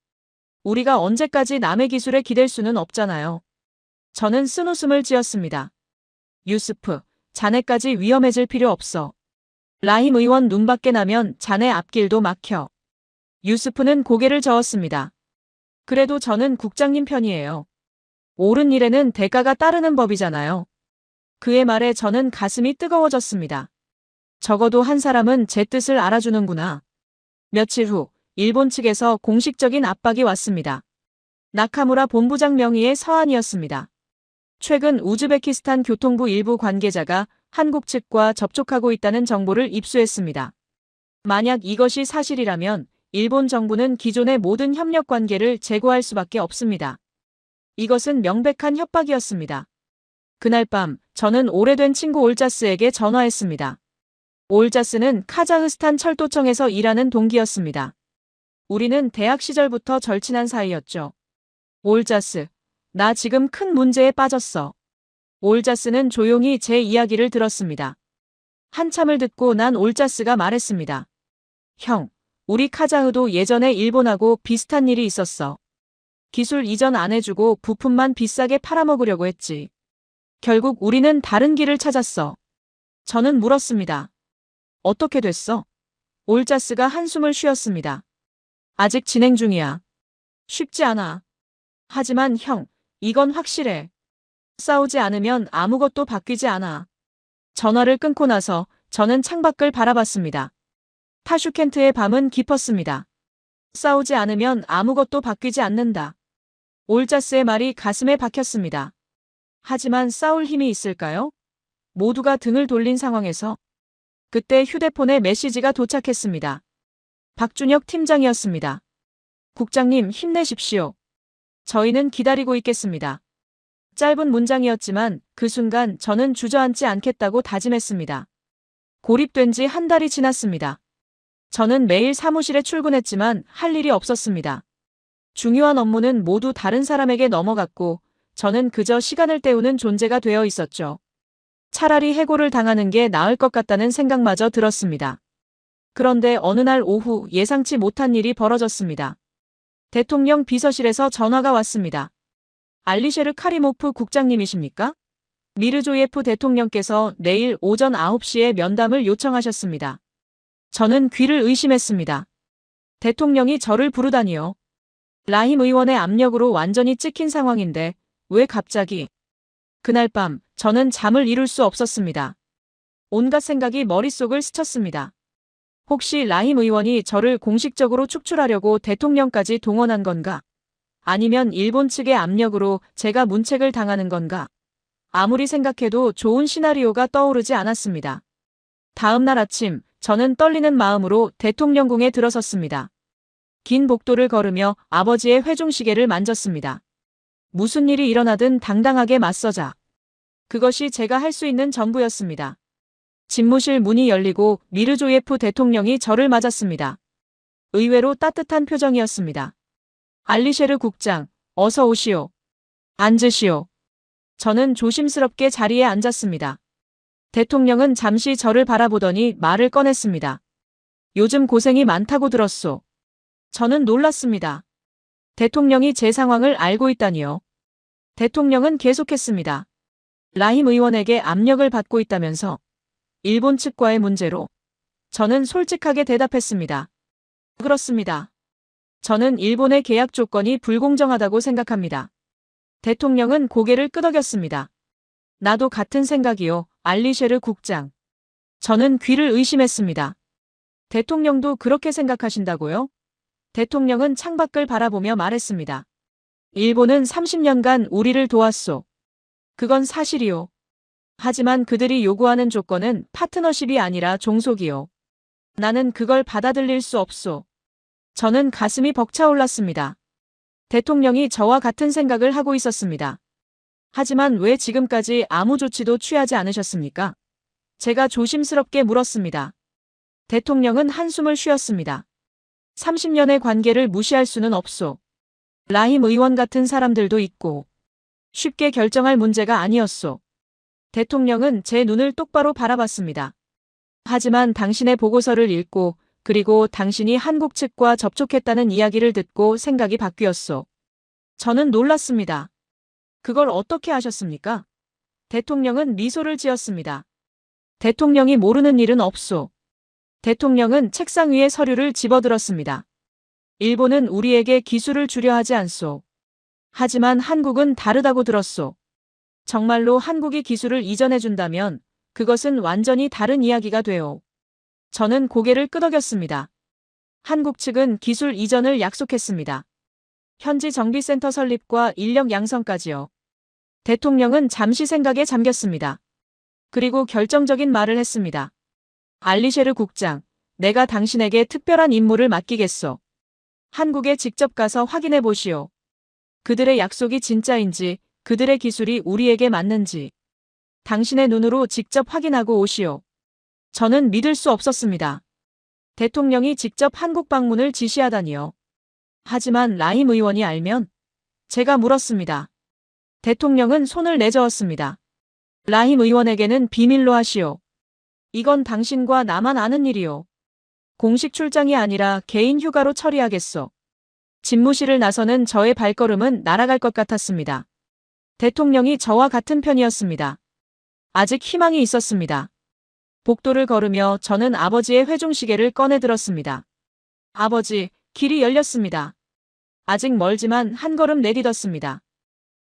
우리가 언제까지 남의 기술에 기댈 수는 없잖아요. 저는 쓴웃음을 지었습니다. 유스프, 자네까지 위험해질 필요 없어. 라힘 의원 눈밖에 나면 자네 앞길도 막혀. 유스프는 고개를 저었습니다. 그래도 저는 국장님 편이에요. 옳은 일에는 대가가 따르는 법이잖아요. 그의 말에 저는 가슴이 뜨거워졌습니다. 적어도 한 사람은 제 뜻을 알아주는구나. 며칠 후 일본 측에서 공식적인 압박이 왔습니다. 나카무라 본부장 명의의 서한이었습니다. 최근 우즈베키스탄 교통부 일부 관계자가 한국 측과 접촉하고 있다는 정보를 입수했습니다. 만약 이것이 사실이라면 일본 정부는 기존의 모든 협력 관계를 재고할 수밖에 없습니다. 이것은 명백한 협박이었습니다. 그날 밤 저는 오래된 친구 올자스에게 전화했습니다. 올자스는 카자흐스탄 철도청에서 일하는 동기였습니다. 우리는 대학 시절부터 절친한 사이였죠. 올자스, 나 지금 큰 문제에 빠졌어. 올자스는 조용히 제 이야기를 들었습니다. 한참을 듣고 난 올자스가 말했습니다. 형, 우리 카자흐도 예전에 일본하고 비슷한 일이 있었어. 기술 이전 안 해주고 부품만 비싸게 팔아먹으려고 했지. 결국 우리는 다른 길을 찾았어. 저는 물었습니다. 어떻게 됐어? 올자스가 한숨을 쉬었습니다. 아직 진행 중이야. 쉽지 않아. 하지만 형, 이건 확실해. 싸우지 않으면 아무것도 바뀌지 않아. 전화를 끊고 나서 저는 창밖을 바라봤습니다. 타슈켄트의 밤은 깊었습니다. 싸우지 않으면 아무것도 바뀌지 않는다. 올자스의 말이 가슴에 박혔습니다. 하지만 싸울 힘이 있을까요? 모두가 등을 돌린 상황에서 그때 휴대폰에 메시지가 도착했습니다. 박준혁 팀장이었습니다. 국장님 힘내십시오. 저희는 기다리고 있겠습니다. 짧은 문장이었지만 그 순간 저는 주저앉지 않겠다고 다짐했습니다. 고립된 지 한 달이 지났습니다. 저는 매일 사무실에 출근했지만 할 일이 없었습니다. 중요한 업무는 모두 다른 사람에게 넘어갔고 저는 그저 시간을 때우는 존재가 되어 있었죠. 차라리 해고를 당하는 게 나을 것 같다는 생각마저 들었습니다. 그런데 어느 날 오후 예상치 못한 일이 벌어졌습니다. 대통령 비서실에서 전화가 왔습니다. 알리셰르 카리모프 국장님이십니까? 미르조예프 대통령께서 내일 오전 9시에 면담을 요청하셨습니다. 저는 귀를 의심했습니다. 대통령이 저를 부르다니요. 라힘 의원의 압력으로 완전히 찍힌 상황인데 왜 갑자기? 그날 밤 저는 잠을 이룰 수 없었습니다. 온갖 생각이 머릿속을 스쳤습니다. 혹시 라힘 의원이 저를 공식적으로 축출하려고 대통령까지 동원한 건가? 아니면 일본 측의 압력으로 제가 문책을 당하는 건가? 아무리 생각해도 좋은 시나리오가 떠오르지 않았습니다. 다음 날 아침 저는 떨리는 마음으로 대통령궁에 들어섰습니다. 긴 복도를 걸으며 아버지의 회중시계를 만졌습니다. 무슨 일이 일어나든 당당하게 맞서자. 그것이 제가 할 수 있는 전부였습니다. 집무실 문이 열리고 미르조예프 대통령이 저를 맞았습니다. 의외로 따뜻한 표정이었습니다. 알리셰르 국장, 어서 오시오. 앉으시오. 저는 조심스럽게 자리에 앉았습니다. 대통령은 잠시 저를 바라보더니 말을 꺼냈습니다. 요즘 고생이 많다고 들었소. 저는 놀랐습니다. 대통령이 제 상황을 알고 있다니요. 대통령은 계속했습니다. 라힘 의원에게 압력을 받고 있다면서 일본 측과의 문제로. 저는 솔직하게 대답했습니다. 그렇습니다. 저는 일본의 계약 조건이 불공정하다고 생각합니다. 대통령은 고개를 끄덕였습니다. 나도 같은 생각이요, 알리셰르 국장. 저는 귀를 의심했습니다. 대통령도 그렇게 생각하신다고요? 대통령은 창밖을 바라보며 말했습니다. 일본은 30년간 우리를 도왔소. 그건 사실이요. 하지만 그들이 요구하는 조건은 파트너십이 아니라 종속이요. 나는 그걸 받아들일 수 없소. 저는 가슴이 벅차올랐습니다. 대통령이 저와 같은 생각을 하고 있었습니다. 하지만 왜 지금까지 아무 조치도 취하지 않으셨습니까? 제가 조심스럽게 물었습니다. 대통령은 한숨을 쉬었습니다. 30년의 관계를 무시할 수는 없소. 라힘 의원 같은 사람들도 있고 쉽게 결정할 문제가 아니었소. 대통령은 제 눈을 똑바로 바라봤습니다. 하지만 당신의 보고서를 읽고 그리고 당신이 한국 측과 접촉했다는 이야기를 듣고 생각이 바뀌었소. 저는 놀랐습니다. 그걸 어떻게 아셨습니까? 대통령은 미소를 지었습니다. 대통령이 모르는 일은 없소. 대통령은 책상 위에 서류를 집어들었습니다. 일본은 우리에게 기술을 주려 하지 않소. 하지만 한국은 다르다고 들었소. 정말로 한국이 기술을 이전해준다면 그것은 완전히 다른 이야기가 돼요. 저는 고개를 끄덕였습니다. 한국 측은 기술 이전을 약속했습니다. 현지 정비센터 설립과 인력 양성까지요. 대통령은 잠시 생각에 잠겼습니다. 그리고 결정적인 말을 했습니다. 알리셰르 국장, 내가 당신에게 특별한 임무를 맡기겠소. 한국에 직접 가서 확인해 보시오. 그들의 약속이 진짜인지, 그들의 기술이 우리에게 맞는지. 당신의 눈으로 직접 확인하고 오시오. 저는 믿을 수 없었습니다. 대통령이 직접 한국 방문을 지시하다니요. 하지만 라힘 의원이 알면? 제가 물었습니다. 대통령은 손을 내저었습니다. 라힘 의원에게는 비밀로 하시오. 이건 당신과 나만 아는 일이오. 공식 출장이 아니라 개인 휴가로 처리하겠소. 집무실을 나서는 저의 발걸음은 날아갈 것 같았습니다. 대통령이 저와 같은 편이었습니다. 아직 희망이 있었습니다. 복도를 걸으며 저는 아버지의 회중시계를 꺼내 들었습니다. 아버지, 길이 열렸습니다. 아직 멀지만 한 걸음 내딛었습니다.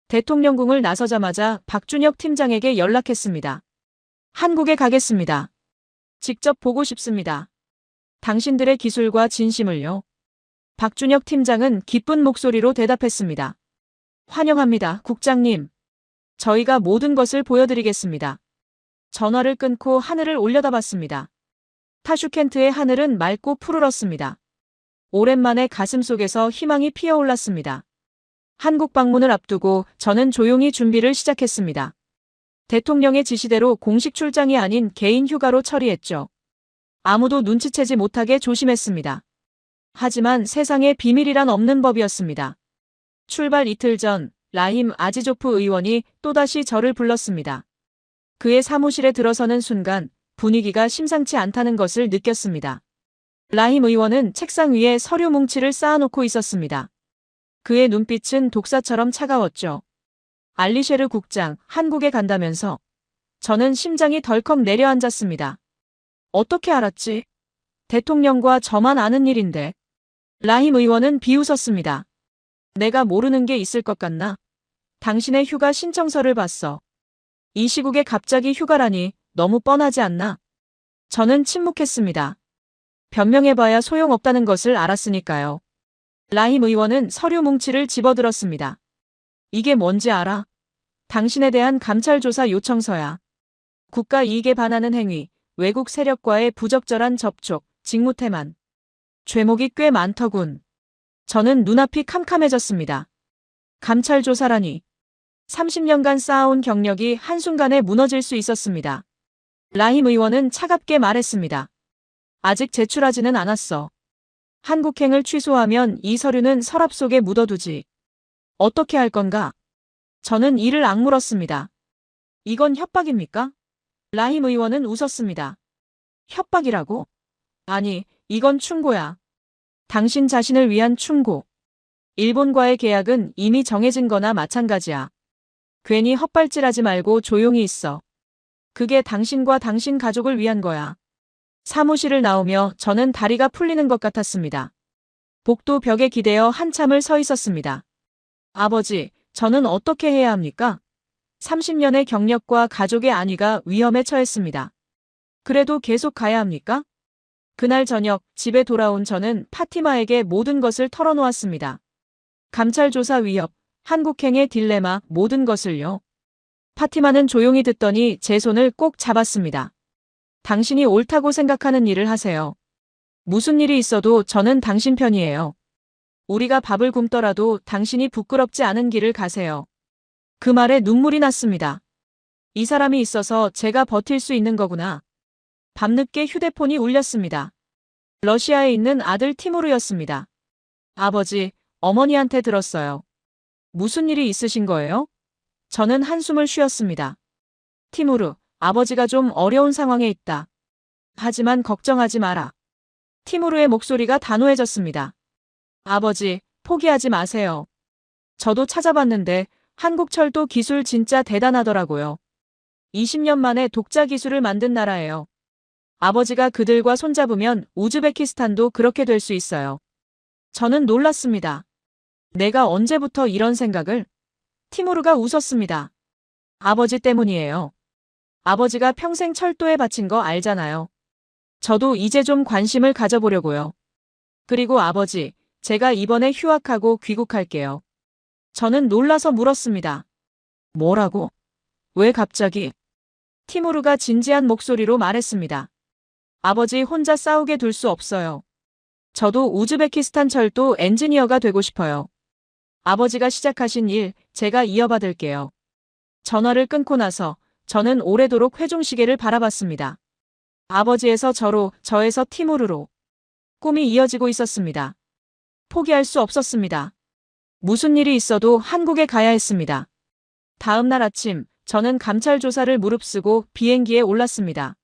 대통령궁을 나서자마자 박준혁 팀장에게 연락했습니다. 한국에 가겠습니다. 직접 보고 싶습니다. 당신들의 기술과 진심을요. 박준혁 팀장은 기쁜 목소리로 대답했습니다. 환영합니다, 국장님. 저희가 모든 것을 보여드리겠습니다. 전화를 끊고 하늘을 올려다봤습니다. 타슈켄트의 하늘은 맑고 푸르렀습니다. 오랜만에 가슴속에서 희망이 피어올랐습니다. 한국 방문을 앞두고 저는 조용히 준비를 시작했습니다. 대통령의 지시대로 공식 출장이 아닌 개인 휴가로 처리했죠. 아무도 눈치채지 못하게 조심했습니다. 하지만 세상에 비밀이란 없는 법이었습니다. 출발 이틀 전 라힘 아지조프 의원이 또다시 저를 불렀습니다. 그의 사무실에 들어서는 순간 분위기가 심상치 않다는 것을 느꼈습니다. 라힘 의원은 책상 위에 서류 뭉치를 쌓아놓고 있었습니다. 그의 눈빛은 독사처럼 차가웠죠. 알리셰르 국장, 한국에 간다면서. 저는 심장이 덜컥 내려앉았습니다. 어떻게 알았지? 대통령과 저만 아는 일인데. 라힘 의원은 비웃었습니다. 내가 모르는 게 있을 것 같나? 당신의 휴가 신청서를 봤어. 이 시국에 갑자기 휴가라니 너무 뻔하지 않나? 저는 침묵했습니다. 변명해봐야 소용없다는 것을 알았으니까요. 라힘 의원은 서류 뭉치를 집어들었습니다. 이게 뭔지 알아? 당신에 대한 감찰조사 요청서야. 국가 이익에 반하는 행위, 외국 세력과의 부적절한 접촉, 직무태만. 죄목이 꽤 많더군. 저는 눈앞이 캄캄해졌습니다. 감찰조사라니. 30년간 쌓아온 경력이 한순간에 무너질 수 있었습니다. 라힘 의원은 차갑게 말했습니다. 아직 제출하지는 않았어. 한국행을 취소하면 이 서류는 서랍 속에 묻어두지. 어떻게 할 건가? 저는 이를 악물었습니다. 이건 협박입니까? 라힘 의원은 웃었습니다. 협박이라고? 아니, 이건 충고야. 당신 자신을 위한 충고. 일본과의 계약은 이미 정해진 거나 마찬가지야. 괜히 헛발질하지 말고 조용히 있어. 그게 당신과 당신 가족을 위한 거야. 사무실을 나오며 저는 다리가 풀리는 것 같았습니다. 복도 벽에 기대어 한참을 서 있었습니다. 아버지, 저는 어떻게 해야 합니까? 30년의 경력과 가족의 안위가 위험에 처했습니다. 그래도 계속 가야 합니까? 그날 저녁 집에 돌아온 저는 파티마에게 모든 것을 털어놓았습니다. 감찰조사 위협, 한국행의 딜레마, 모든 것을요. 파티마는 조용히 듣더니 제 손을 꼭 잡았습니다. 당신이 옳다고 생각하는 일을 하세요. 무슨 일이 있어도 저는 당신 편이에요. 우리가 밥을 굶더라도 당신이 부끄럽지 않은 길을 가세요. 그 말에 눈물이 났습니다. 이 사람이 있어서 제가 버틸 수 있는 거구나. 밤늦게 휴대폰이 울렸습니다. 러시아에 있는 아들 티무르였습니다. 아버지, 어머니한테 들었어요. 무슨 일이 있으신 거예요? 저는 한숨을 쉬었습니다. 티무르, 아버지가 좀 어려운 상황에 있다. 하지만 걱정하지 마라. 티무르의 목소리가 단호해졌습니다. 아버지, 포기하지 마세요. 저도 찾아봤는데 한국철도 기술 진짜 대단하더라고요. 20년 만에 독자 기술을 만든 나라예요. 아버지가 그들과 손잡으면 우즈베키스탄도 그렇게 될 수 있어요. 저는 놀랐습니다. 내가 언제부터 이런 생각을? 티무르가 웃었습니다. 아버지 때문이에요. 아버지가 평생 철도에 바친 거 알잖아요. 저도 이제 좀 관심을 가져보려고요. 그리고 아버지, 제가 이번에 휴학하고 귀국할게요. 저는 놀라서 물었습니다. 뭐라고? 왜 갑자기? 티무르가 진지한 목소리로 말했습니다. 아버지 혼자 싸우게 둘 수 없어요. 저도 우즈베키스탄 철도 엔지니어가 되고 싶어요. 아버지가 시작하신 일, 제가 이어받을게요. 전화를 끊고 나서 저는 오래도록 회중시계를 바라봤습니다. 아버지에서 저로, 저에서 티무르로. 꿈이 이어지고 있었습니다. 포기할 수 없었습니다. 무슨 일이 있어도 한국에 가야 했습니다. 다음 날 아침, 저는 감찰 조사를 무릅쓰고 비행기에 올랐습니다.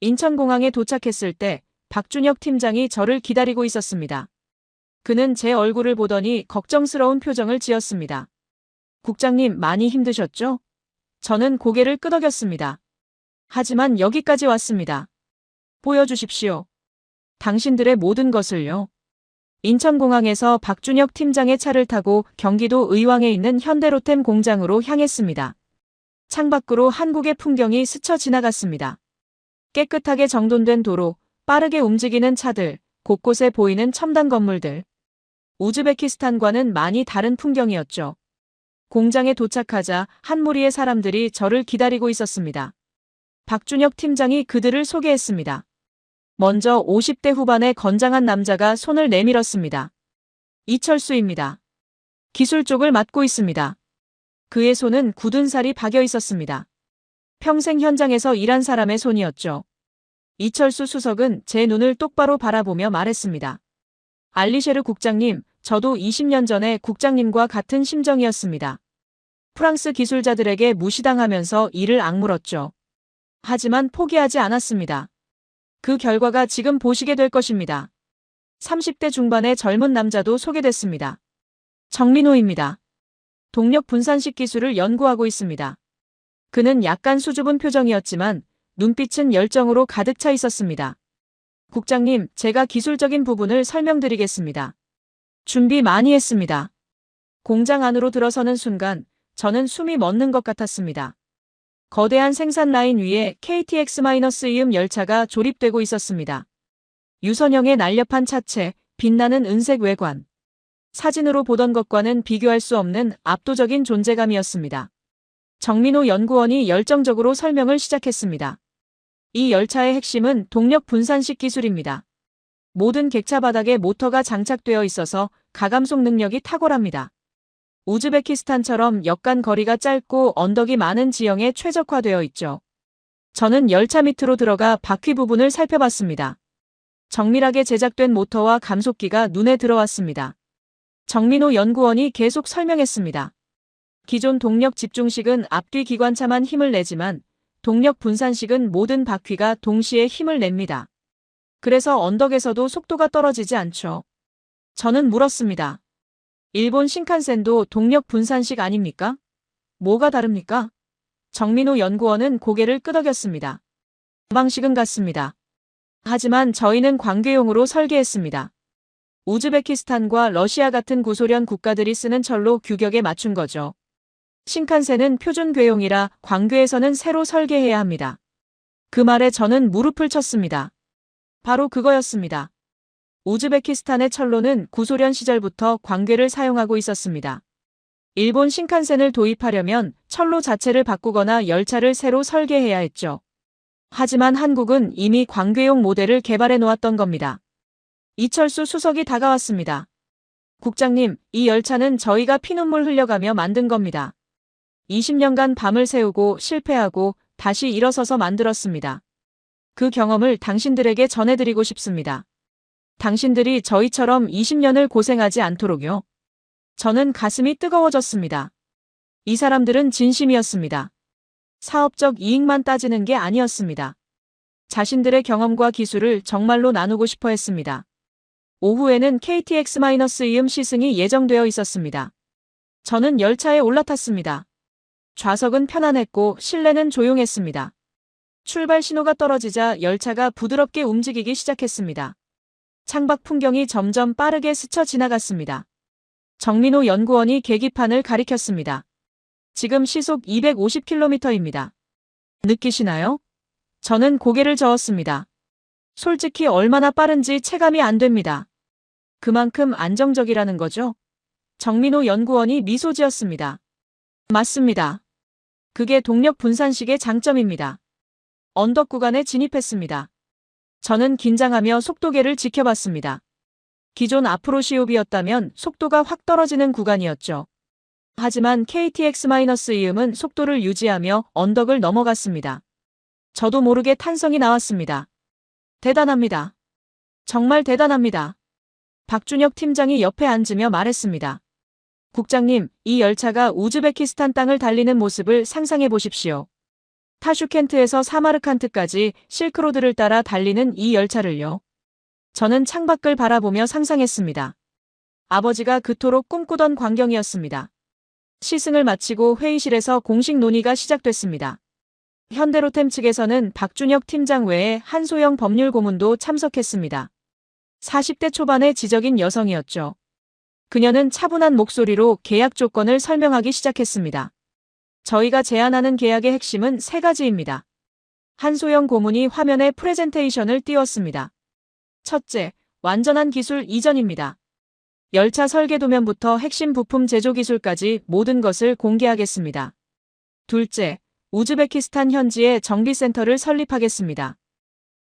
인천공항에 도착했을 때 박준혁 팀장이 저를 기다리고 있었습니다. 그는 제 얼굴을 보더니 걱정스러운 표정을 지었습니다. 국장님, 많이 힘드셨죠? 저는 고개를 끄덕였습니다. 하지만 여기까지 왔습니다. 보여주십시오. 당신들의 모든 것을요. 인천공항에서 박준혁 팀장의 차를 타고 경기도 의왕에 있는 현대로템 공장으로 향했습니다. 창밖으로 한국의 풍경이 스쳐 지나갔습니다. 깨끗하게 정돈된 도로, 빠르게 움직이는 차들, 곳곳에 보이는 첨단 건물들. 우즈베키스탄과는 많이 다른 풍경이었죠. 공장에 도착하자 한 무리의 사람들이 저를 기다리고 있었습니다. 박준혁 팀장이 그들을 소개했습니다. 먼저 50대 후반의 건장한 남자가 손을 내밀었습니다. 이철수입니다. 기술 쪽을 맡고 있습니다. 그의 손은 굳은 살이 박여 있었습니다. 평생 현장에서 일한 사람의 손이었죠. 이철수 수석은 제 눈을 똑바로 바라보며 말했습니다. 알리셰르 국장님, 저도 20년 전에 국장님과 같은 심정이었습니다. 프랑스 기술자들에게 무시당하면서 일을 악물었죠. 하지만 포기하지 않았습니다. 그 결과가 지금 보시게 될 것입니다. 30대 중반의 젊은 남자도 소개됐습니다. 정민호입니다. 동력 분산식 기술을 연구하고 있습니다. 그는 약간 수줍은 표정이었지만 눈빛은 열정으로 가득 차 있었습니다. 국장님, 제가 기술적인 부분을 설명드리겠습니다. 준비 많이 했습니다. 공장 안으로 들어서는 순간 저는 숨이 멎는 것 같았습니다. 거대한 생산 라인 위에 KTX-2 열차가 조립되고 있었습니다. 유선형의 날렵한 차체, 빛나는 은색 외관. 사진으로 보던 것과는 비교할 수 없는 압도적인 존재감이었습니다. 정민호 연구원이 열정적으로 설명을 시작했습니다. 이 열차의 핵심은 동력 분산식 기술입니다. 모든 객차 바닥에 모터가 장착되어 있어서 가감속 능력이 탁월합니다. 우즈베키스탄처럼 역간 거리가 짧고 언덕이 많은 지형에 최적화되어 있죠. 저는 열차 밑으로 들어가 바퀴 부분을 살펴봤습니다. 정밀하게 제작된 모터와 감속기가 눈에 들어왔습니다. 정민호 연구원이 계속 설명했습니다. 기존 동력 집중식은 앞뒤 기관차만 힘을 내지만 동력 분산식은 모든 바퀴가 동시에 힘을 냅니다. 그래서 언덕에서도 속도가 떨어지지 않죠. 저는 물었습니다. 일본 신칸센도 동력 분산식 아닙니까? 뭐가 다릅니까? 정민호 연구원은 고개를 끄덕였습니다. 방식은 같습니다. 하지만 저희는 관계용으로 설계했습니다. 우즈베키스탄과 러시아 같은 구소련 국가들이 쓰는 철로 규격에 맞춘 거죠. 신칸센은 표준 궤용이라 광궤에서는 새로 설계해야 합니다. 그 말에 저는 무릎을 쳤습니다. 바로 그거였습니다. 우즈베키스탄의 철로는 구소련 시절부터 광궤를 사용하고 있었습니다. 일본 신칸센을 도입하려면 철로 자체를 바꾸거나 열차를 새로 설계해야 했죠. 하지만 한국은 이미 광궤용 모델을 개발해 놓았던 겁니다. 이철수 수석이 다가왔습니다. 국장님, 이 열차는 저희가 피눈물 흘려가며 만든 겁니다. 20년간 밤을 새우고 실패하고 다시 일어서서 만들었습니다. 그 경험을 당신들에게 전해드리고 싶습니다. 당신들이 저희처럼 20년을 고생하지 않도록요. 저는 가슴이 뜨거워졌습니다. 이 사람들은 진심이었습니다. 사업적 이익만 따지는 게 아니었습니다. 자신들의 경험과 기술을 정말로 나누고 싶어 했습니다. 오후에는 KTX-2 시승이 예정되어 있었습니다. 저는 열차에 올라탔습니다. 좌석은 편안했고 실내는 조용했습니다. 출발 신호가 떨어지자 열차가 부드럽게 움직이기 시작했습니다. 창밖 풍경이 점점 빠르게 스쳐 지나갔습니다. 정민호 연구원이 계기판을 가리켰습니다. 지금 시속 250km입니다. 느끼시나요? 저는 고개를 저었습니다. 솔직히 얼마나 빠른지 체감이 안 됩니다. 그만큼 안정적이라는 거죠? 정민호 연구원이 미소 지었습니다. 맞습니다. 그게 동력 분산식의 장점입니다. 언덕 구간에 진입했습니다. 저는 긴장하며 속도계를 지켜봤습니다. 기존 아프로시옵이었다면 속도가 확 떨어지는 구간이었죠. 하지만 KTX-2은 속도를 유지하며 언덕을 넘어갔습니다. 저도 모르게 탄성이 나왔습니다. 대단합니다. 정말 대단합니다. 박준혁 팀장이 옆에 앉으며 말했습니다. 국장님, 이 열차가 우즈베키스탄 땅을 달리는 모습을 상상해 보십시오. 타슈켄트에서 사마르칸트까지 실크로드를 따라 달리는 이 열차를요. 저는 창밖을 바라보며 상상했습니다. 아버지가 그토록 꿈꾸던 광경이었습니다. 시승을 마치고 회의실에서 공식 논의가 시작됐습니다. 현대로템 측에서는 박준혁 팀장 외에 한소영 법률 고문도 참석했습니다. 40대 초반의 지적인 여성이었죠. 그녀는 차분한 목소리로 계약 조건을 설명하기 시작했습니다. 저희가 제안하는 계약의 핵심은 세 가지입니다. 한소영 고문이 화면에 프레젠테이션을 띄웠습니다. 첫째, 완전한 기술 이전입니다. 열차 설계 도면부터 핵심 부품 제조 기술까지 모든 것을 공개하겠습니다. 둘째, 우즈베키스탄 현지에 정비센터를 설립하겠습니다.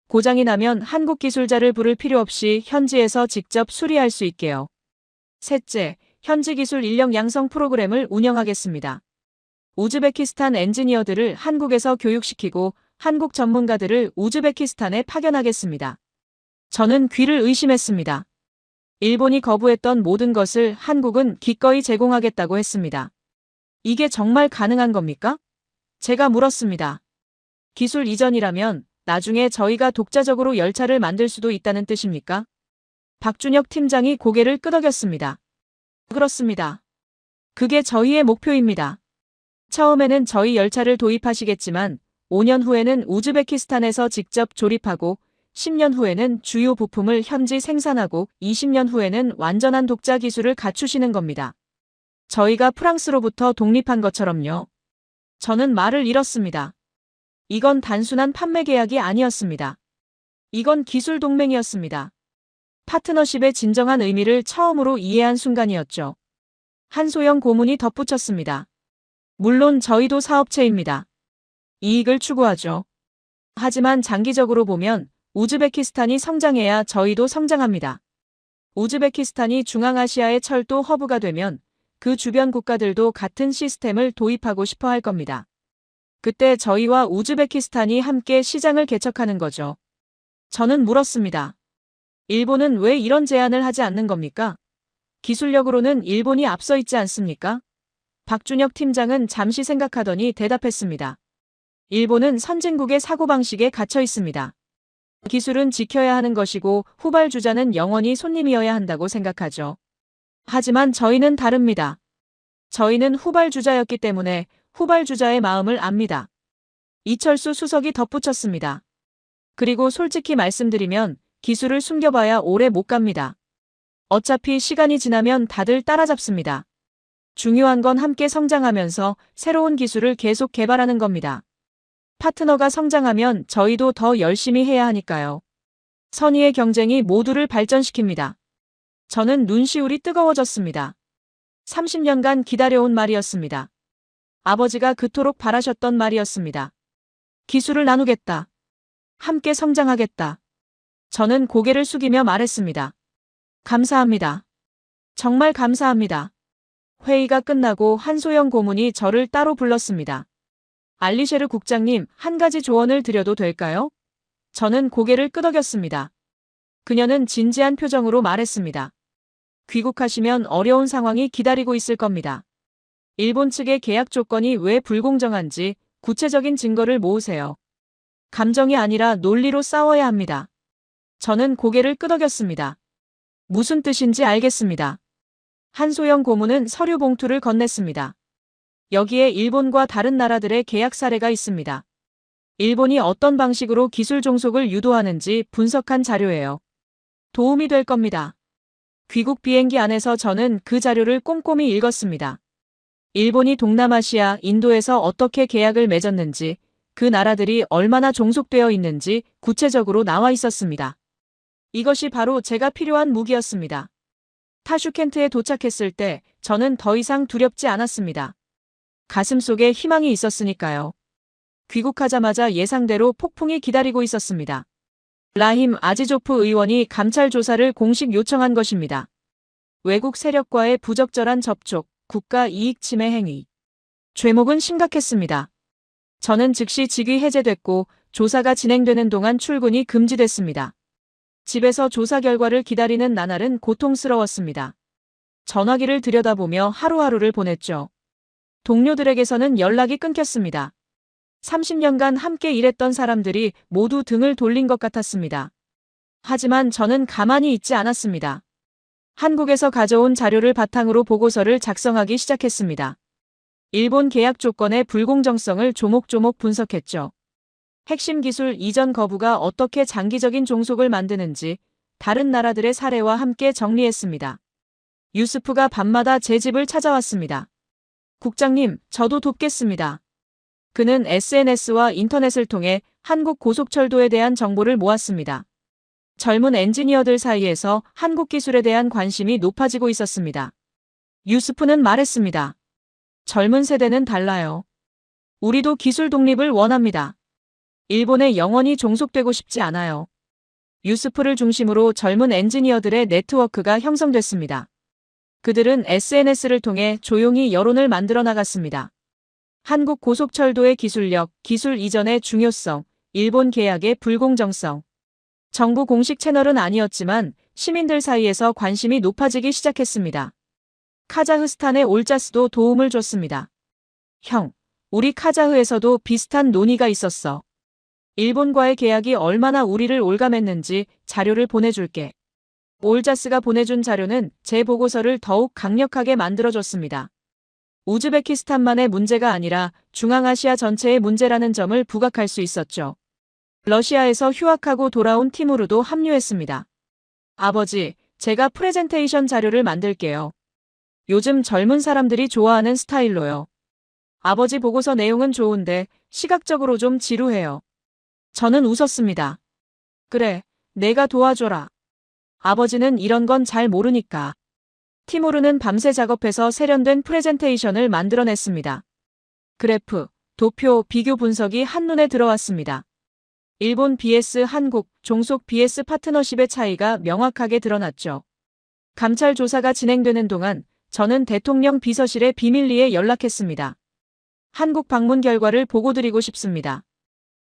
고장이 나면 한국 기술자를 부를 필요 없이 현지에서 직접 수리할 수 있게요. 셋째, 현지 기술 인력 양성 프로그램을 운영하겠습니다. 우즈베키스탄 엔지니어들을 한국에서 교육시키고 한국 전문가들을 우즈베키스탄에 파견하겠습니다. 저는 귀를 의심했습니다. 일본이 거부했던 모든 것을 한국은 기꺼이 제공하겠다고 했습니다. 이게 정말 가능한 겁니까? 제가 물었습니다. 기술 이전이라면 나중에 저희가 독자적으로 열차를 만들 수도 있다는 뜻입니까? 박준혁 팀장이 고개를 끄덕였습니다. 그렇습니다. 그게 저희의 목표입니다. 처음에는 저희 열차를 도입하시겠지만 5년 후에는 우즈베키스탄에서 직접 조립하고 10년 후에는 주요 부품을 현지 생산하고 20년 후에는 완전한 독자 기술을 갖추시는 겁니다. 저희가 프랑스로부터 독립한 것처럼요. 저는 말을 잃었습니다. 이건 단순한 판매 계약이 아니었습니다. 이건 기술 동맹이었습니다. 파트너십의 진정한 의미를 처음으로 이해한 순간이었죠. 한소영 고문이 덧붙였습니다. 물론 저희도 사업체입니다. 이익을 추구하죠. 하지만 장기적으로 보면 우즈베키스탄이 성장해야 저희도 성장합니다. 우즈베키스탄이 중앙아시아의 철도 허브가 되면 그 주변 국가들도 같은 시스템을 도입하고 싶어 할 겁니다. 그때 저희와 우즈베키스탄이 함께 시장을 개척하는 거죠. 저는 물었습니다. 일본은 왜 이런 제안을 하지 않는 겁니까? 기술력으로는 일본이 앞서 있지 않습니까? 박준혁 팀장은 잠시 생각하더니 대답했습니다. 일본은 선진국의 사고방식에 갇혀 있습니다. 기술은 지켜야 하는 것이고 후발주자는 영원히 손님이어야 한다고 생각하죠. 하지만 저희는 다릅니다. 저희는 후발주자였기 때문에 후발주자의 마음을 압니다. 이철수 수석이 덧붙였습니다. 그리고 솔직히 말씀드리면 기술을 숨겨봐야 오래 못 갑니다. 어차피 시간이 지나면 다들 따라잡습니다. 중요한 건 함께 성장하면서 새로운 기술을 계속 개발하는 겁니다. 파트너가 성장하면 저희도 더 열심히 해야 하니까요. 선의의 경쟁이 모두를 발전시킵니다. 저는 눈시울이 뜨거워졌습니다. 30년간 기다려온 말이었습니다. 아버지가 그토록 바라셨던 말이었습니다. 기술을 나누겠다. 함께 성장하겠다. 저는 고개를 숙이며 말했습니다. 감사합니다. 정말 감사합니다. 회의가 끝나고 한소영 고문이 저를 따로 불렀습니다. 알리셰르 국장님, 한 가지 조언을 드려도 될까요? 저는 고개를 끄덕였습니다. 그녀는 진지한 표정으로 말했습니다. 귀국하시면 어려운 상황이 기다리고 있을 겁니다. 일본 측의 계약 조건이 왜 불공정한지 구체적인 증거를 모으세요. 감정이 아니라 논리로 싸워야 합니다. 저는 고개를 끄덕였습니다. 무슨 뜻인지 알겠습니다. 한소영 고문은 서류 봉투를 건넸습니다. 여기에 일본과 다른 나라들의 계약 사례가 있습니다. 일본이 어떤 방식으로 기술 종속을 유도하는지 분석한 자료예요. 도움이 될 겁니다. 귀국 비행기 안에서 저는 그 자료를 꼼꼼히 읽었습니다. 일본이 동남아시아, 인도에서 어떻게 계약을 맺었는지, 그 나라들이 얼마나 종속되어 있는지 구체적으로 나와 있었습니다. 이것이 바로 제가 필요한 무기였습니다. 타슈켄트에 도착했을 때 저는 더 이상 두렵지 않았습니다. 가슴속에 희망이 있었으니까요. 귀국하자마자 예상대로 폭풍이 기다리고 있었습니다. 라힘 아지조프 의원이 감찰 조사를 공식 요청한 것입니다. 외국 세력과의 부적절한 접촉, 국가 이익 침해 행위. 죄목은 심각했습니다. 저는 즉시 직위 해제됐고 조사가 진행되는 동안 출근이 금지됐습니다. 집에서 조사 결과를 기다리는 나날은 고통스러웠습니다. 전화기를 들여다보며 하루하루를 보냈죠. 동료들에게서는 연락이 끊겼습니다. 30년간 함께 일했던 사람들이 모두 등을 돌린 것 같았습니다. 하지만 저는 가만히 있지 않았습니다. 한국에서 가져온 자료를 바탕으로 보고서를 작성하기 시작했습니다. 일본 계약 조건의 불공정성을 조목조목 분석했죠. 핵심 기술 이전 거부가 어떻게 장기적인 종속을 만드는지 다른 나라들의 사례와 함께 정리했습니다. 유스프가 밤마다 제 집을 찾아왔습니다. 국장님, 저도 돕겠습니다. 그는 SNS와 인터넷을 통해 한국 고속철도에 대한 정보를 모았습니다. 젊은 엔지니어들 사이에서 한국 기술에 대한 관심이 높아지고 있었습니다. 유스프는 말했습니다. 젊은 세대는 달라요. 우리도 기술 독립을 원합니다. 일본에 영원히 종속되고 싶지 않아요. 유스프를 중심으로 젊은 엔지니어들의 네트워크가 형성됐습니다. 그들은 SNS를 통해 조용히 여론을 만들어 나갔습니다. 한국 고속철도의 기술력, 기술 이전의 중요성, 일본 계약의 불공정성. 정부 공식 채널은 아니었지만 시민들 사이에서 관심이 높아지기 시작했습니다. 카자흐스탄의 올자스도 도움을 줬습니다. 형, 우리 카자흐에서도 비슷한 논의가 있었어. 일본과의 계약이 얼마나 우리를 올감했는지 자료를 보내줄게. 올자스가 보내준 자료는 제 보고서를 더욱 강력하게 만들어줬습니다. 우즈베키스탄만의 문제가 아니라 중앙아시아 전체의 문제라는 점을 부각할 수 있었죠. 러시아에서 휴학하고 돌아온 티무르도 합류했습니다. 아버지, 제가 프레젠테이션 자료를 만들게요. 요즘 젊은 사람들이 좋아하는 스타일로요. 아버지 보고서 내용은 좋은데 시각적으로 좀 지루해요. 저는 웃었습니다. 그래, 내가 도와줘라. 아버지는 이런 건 잘 모르니까. 티무르는 밤새 작업해서 세련된 프레젠테이션을 만들어냈습니다. 그래프, 도표, 비교 분석이 한눈에 들어왔습니다. 일본 vs 한국, 종속 vs 파트너십의 차이가 명확하게 드러났죠. 감찰 조사가 진행되는 동안 저는 대통령 비서실에 비밀리에 연락했습니다. 한국 방문 결과를 보고드리고 싶습니다.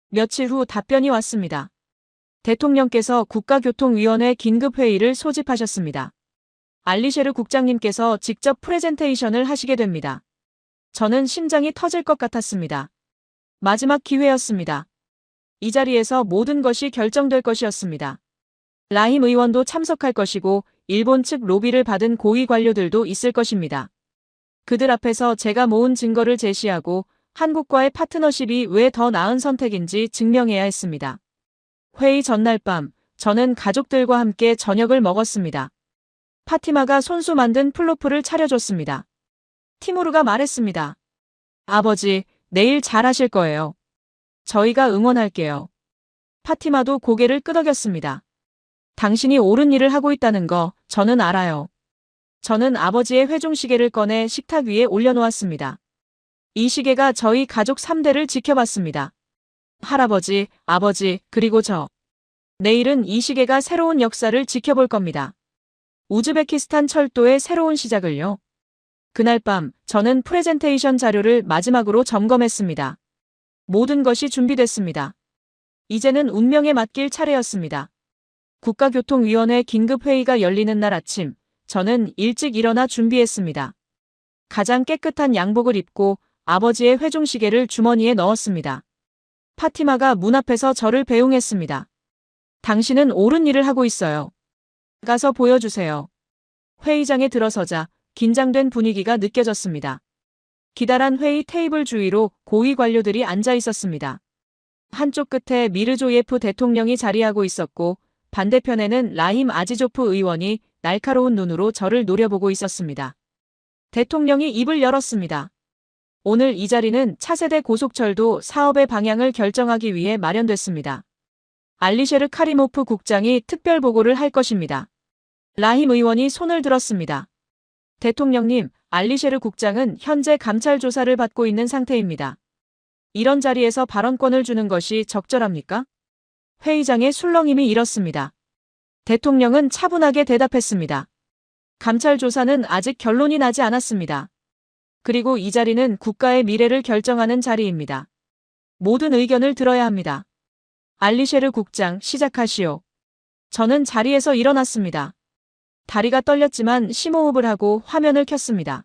며칠 후 답변이 왔습니다. 대통령께서 국가교통위원회 긴급회의를 소집하셨습니다. 알리셰르 국장님께서 직접 프레젠테이션을 하시게 됩니다. 저는 심장이 터질 것 같았습니다. 마지막 기회였습니다. 이 자리에서 모든 것이 결정될 것이었습니다. 라힘 의원도 참석할 것이고 일본 측 로비를 받은 고위 관료들도 있을 것입니다. 그들 앞에서 제가 모은 증거를 제시하고 한국과의 파트너십이 왜 더 나은 선택인지 증명해야 했습니다. 회의 전날 밤, 저는 가족들과 함께 저녁을 먹었습니다. 파티마가 손수 만든 플로프를 차려줬습니다. 티무르가 말했습니다. 아버지, 내일 잘하실 거예요. 저희가 응원할게요. 파티마도 고개를 끄덕였습니다. 당신이 옳은 일을 하고 있다는 거 저는 알아요. 저는 아버지의 회중시계를 꺼내 식탁 위에 올려놓았습니다. 이 시계가 저희 가족 3대를 지켜봤습니다. 할아버지, 아버지, 그리고 저. 내일은 이 시계가 새로운 역사를 지켜볼 겁니다. 우즈베키스탄 철도의 새로운 시작을요. 그날 밤 저는 프레젠테이션 자료를 마지막으로 점검했습니다. 모든 것이 준비됐습니다. 이제는 운명에 맡길 차례였습니다. 국가교통위원회 긴급회의가 열리는 날 아침, 저는 일찍 일어나 준비했습니다. 가장 깨끗한 양복을 입고 아버지의 회중시계를 주머니에 넣었습니다. 파티마가 문 앞에서 저를 배웅했습니다. 당신은 옳은 일을 하고 있어요. 가서 보여주세요. 회의장에 들어서자 긴장된 분위기가 느껴졌습니다. 기다란 회의 테이블 주위로 고위 관료들이 앉아 있었습니다. 한쪽 끝에 미르조예프 대통령이 자리하고 있었고 반대편에는 라힘 아지조프 의원이 날카로운 눈으로 저를 노려보고 있었습니다. 대통령이 입을 열었습니다. 오늘 이 자리는 차세대 고속철도 사업의 방향을 결정하기 위해 마련됐습니다. 알리셰르 카리모프 국장이 특별 보고를 할 것입니다. 라힘 의원이 손을 들었습니다. 대통령님, 알리셰르 국장은 현재 감찰 조사를 받고 있는 상태입니다. 이런 자리에서 발언권을 주는 것이 적절합니까? 회의장에 술렁임이 일었습니다. 대통령은 차분하게 대답했습니다. 감찰 조사는 아직 결론이 나지 않았습니다. 그리고 이 자리는 국가의 미래를 결정하는 자리입니다. 모든 의견을 들어야 합니다. 알리셰르 국장, 시작하시오. 저는 자리에서 일어났습니다. 다리가 떨렸지만 심호흡을 하고 화면을 켰습니다.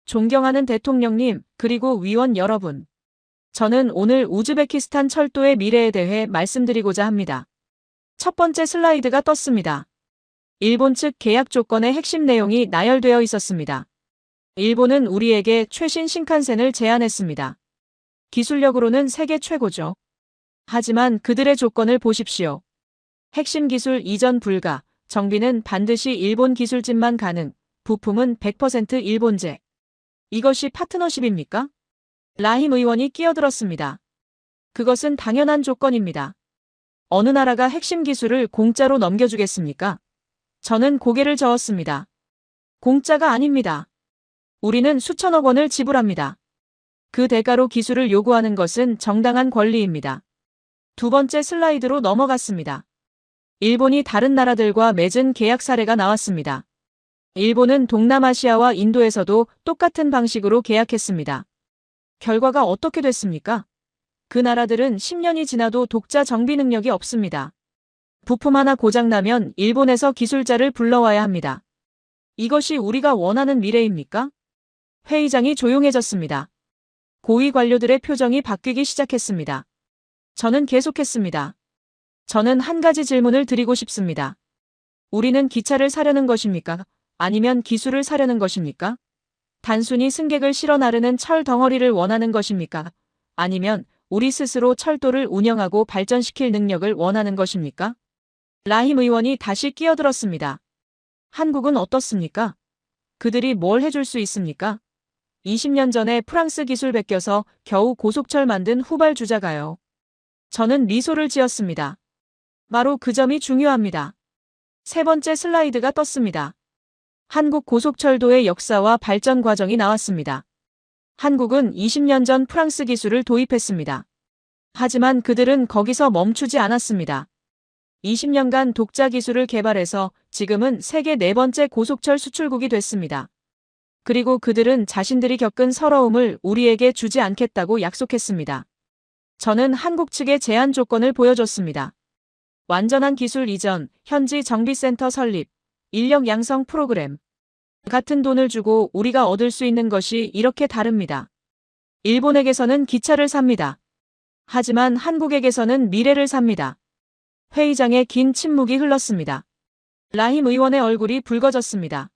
존경하는 대통령님, 그리고 위원 여러분. 저는 오늘 우즈베키스탄 철도의 미래에 대해 말씀드리고자 합니다. 첫 번째 슬라이드가 떴습니다. 일본 측 계약 조건의 핵심 내용이 나열되어 있었습니다. 일본은 우리에게 최신 신칸센을 제안했습니다. 기술력으로는 세계 최고죠. 하지만 그들의 조건을 보십시오. 핵심 기술 이전 불가, 정비는 반드시 일본 기술진만 가능, 부품은 100% 일본제. 이것이 파트너십입니까? 라힘 의원이 끼어들었습니다. 그것은 당연한 조건입니다. 어느 나라가 핵심 기술을 공짜로 넘겨주겠습니까? 저는 고개를 저었습니다. 공짜가 아닙니다. 우리는 수천억 원을 지불합니다. 그 대가로 기술을 요구하는 것은 정당한 권리입니다. 두 번째 슬라이드로 넘어갔습니다. 일본이 다른 나라들과 맺은 계약 사례가 나왔습니다. 일본은 동남아시아와 인도에서도 똑같은 방식으로 계약했습니다. 결과가 어떻게 됐습니까? 그 나라들은 10년이 지나도 독자 정비 능력이 없습니다. 부품 하나 고장나면 일본에서 기술자를 불러와야 합니다. 이것이 우리가 원하는 미래입니까? 회의장이 조용해졌습니다. 고위 관료들의 표정이 바뀌기 시작했습니다. 저는 계속했습니다. 저는 한 가지 질문을 드리고 싶습니다. 우리는 기차를 사려는 것입니까? 아니면 기술을 사려는 것입니까? 단순히 승객을 실어 나르는 철 덩어리를 원하는 것입니까? 아니면 우리 스스로 철도를 운영하고 발전시킬 능력을 원하는 것입니까? 라힘 의원이 다시 끼어들었습니다. 한국은 어떻습니까? 그들이 뭘 해줄 수 있습니까? 20년 전에 프랑스 기술 베껴서 겨우 고속철 만든 후발주자가요. 저는 미소를 지었습니다. 바로 그 점이 중요합니다. 세 번째 슬라이드가 떴습니다. 한국 고속철도의 역사와 발전 과정이 나왔습니다. 한국은 20년 전 프랑스 기술을 도입했습니다. 하지만 그들은 거기서 멈추지 않았습니다. 20년간 독자 기술을 개발해서 지금은 세계 네 번째 고속철 수출국이 됐습니다. 그리고 그들은 자신들이 겪은 서러움을 우리에게 주지 않겠다고 약속했습니다. 저는 한국 측의 제한 조건을 보여줬습니다. 완전한 기술 이전, 현지 정비센터 설립, 인력 양성 프로그램. 같은 돈을 주고 우리가 얻을 수 있는 것이 이렇게 다릅니다. 일본에게서는 기차를 삽니다. 하지만 한국에게서는 미래를 삽니다. 회의장에 긴 침묵이 흘렀습니다. 라힘 의원의 얼굴이 붉어졌습니다.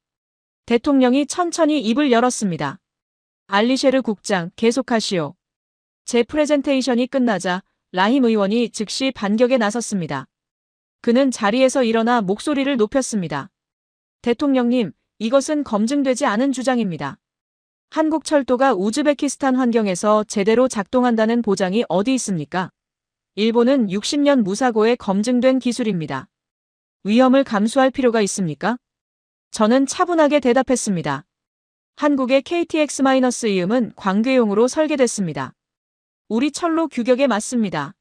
대통령이 천천히 입을 열었습니다. 알리셰르 국장, 계속하시오. 제 프레젠테이션이 끝나자 라힘 의원이 즉시 반격에 나섰습니다. 그는 자리에서 일어나 목소리를 높였습니다. 대통령님, 이것은 검증되지 않은 주장입니다. 한국 철도가 우즈베키스탄 환경에서 제대로 작동한다는 보장이 어디 있습니까? 일본은 60년 무사고에 검증된 기술입니다. 위험을 감수할 필요가 있습니까? 저는 차분하게 대답했습니다. 한국의 KTX-이음은 관계용으로 설계됐습니다. 우리 철로 규격에 맞습니다.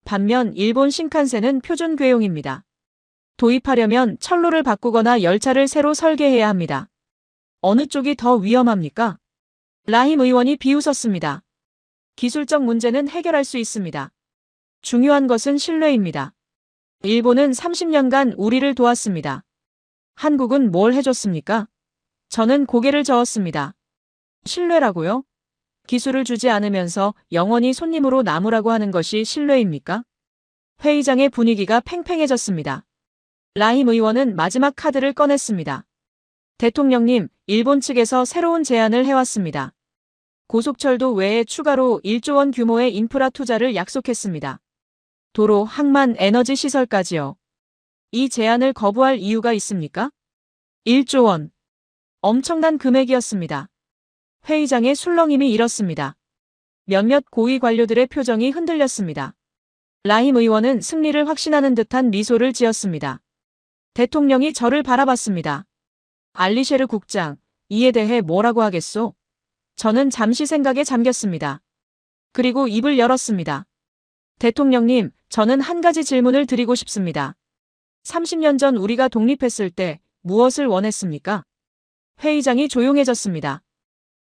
반면 일본 신칸센은 표준 궤용입니다. 도입하려면 철로를 바꾸거나 열차를 새로 설계해야 합니다. 어느 쪽이 더 위험합니까? 라힘 의원이 비웃었습니다. 기술적 문제는 해결할 수 있습니다. 중요한 것은 신뢰입니다. 일본은 30년간 우리를 도왔습니다. 한국은 뭘 해줬습니까? 저는 고개를 저었습니다. 신뢰라고요? 기술을 주지 않으면서 영원히 손님으로 남으라고 하는 것이 신뢰입니까? 회의장의 분위기가 팽팽해졌습니다. 라힘 의원은 마지막 카드를 꺼냈습니다. 대통령님, 일본 측에서 새로운 제안을 해왔습니다. 고속철도 외에 추가로 1조 원 규모의 인프라 투자를 약속했습니다. 도로, 항만, 에너지 시설까지요. 이 제안을 거부할 이유가 있습니까? 1조 원. 엄청난 금액이었습니다. 회의장의 술렁임이 일었습니다. 몇몇 고위 관료들의 표정이 흔들렸습니다. 라힘 의원은 승리를 확신하는 듯한 미소를 지었습니다. 대통령이 저를 바라봤습니다. 알리셰르 국장, 이에 대해 뭐라고 하겠소? 저는 잠시 생각에 잠겼습니다. 그리고 입을 열었습니다. 대통령님, 저는 한 가지 질문을 드리고 싶습니다. 30년 전 우리가 독립했을 때 무엇을 원했습니까? 회의장이 조용해졌습니다.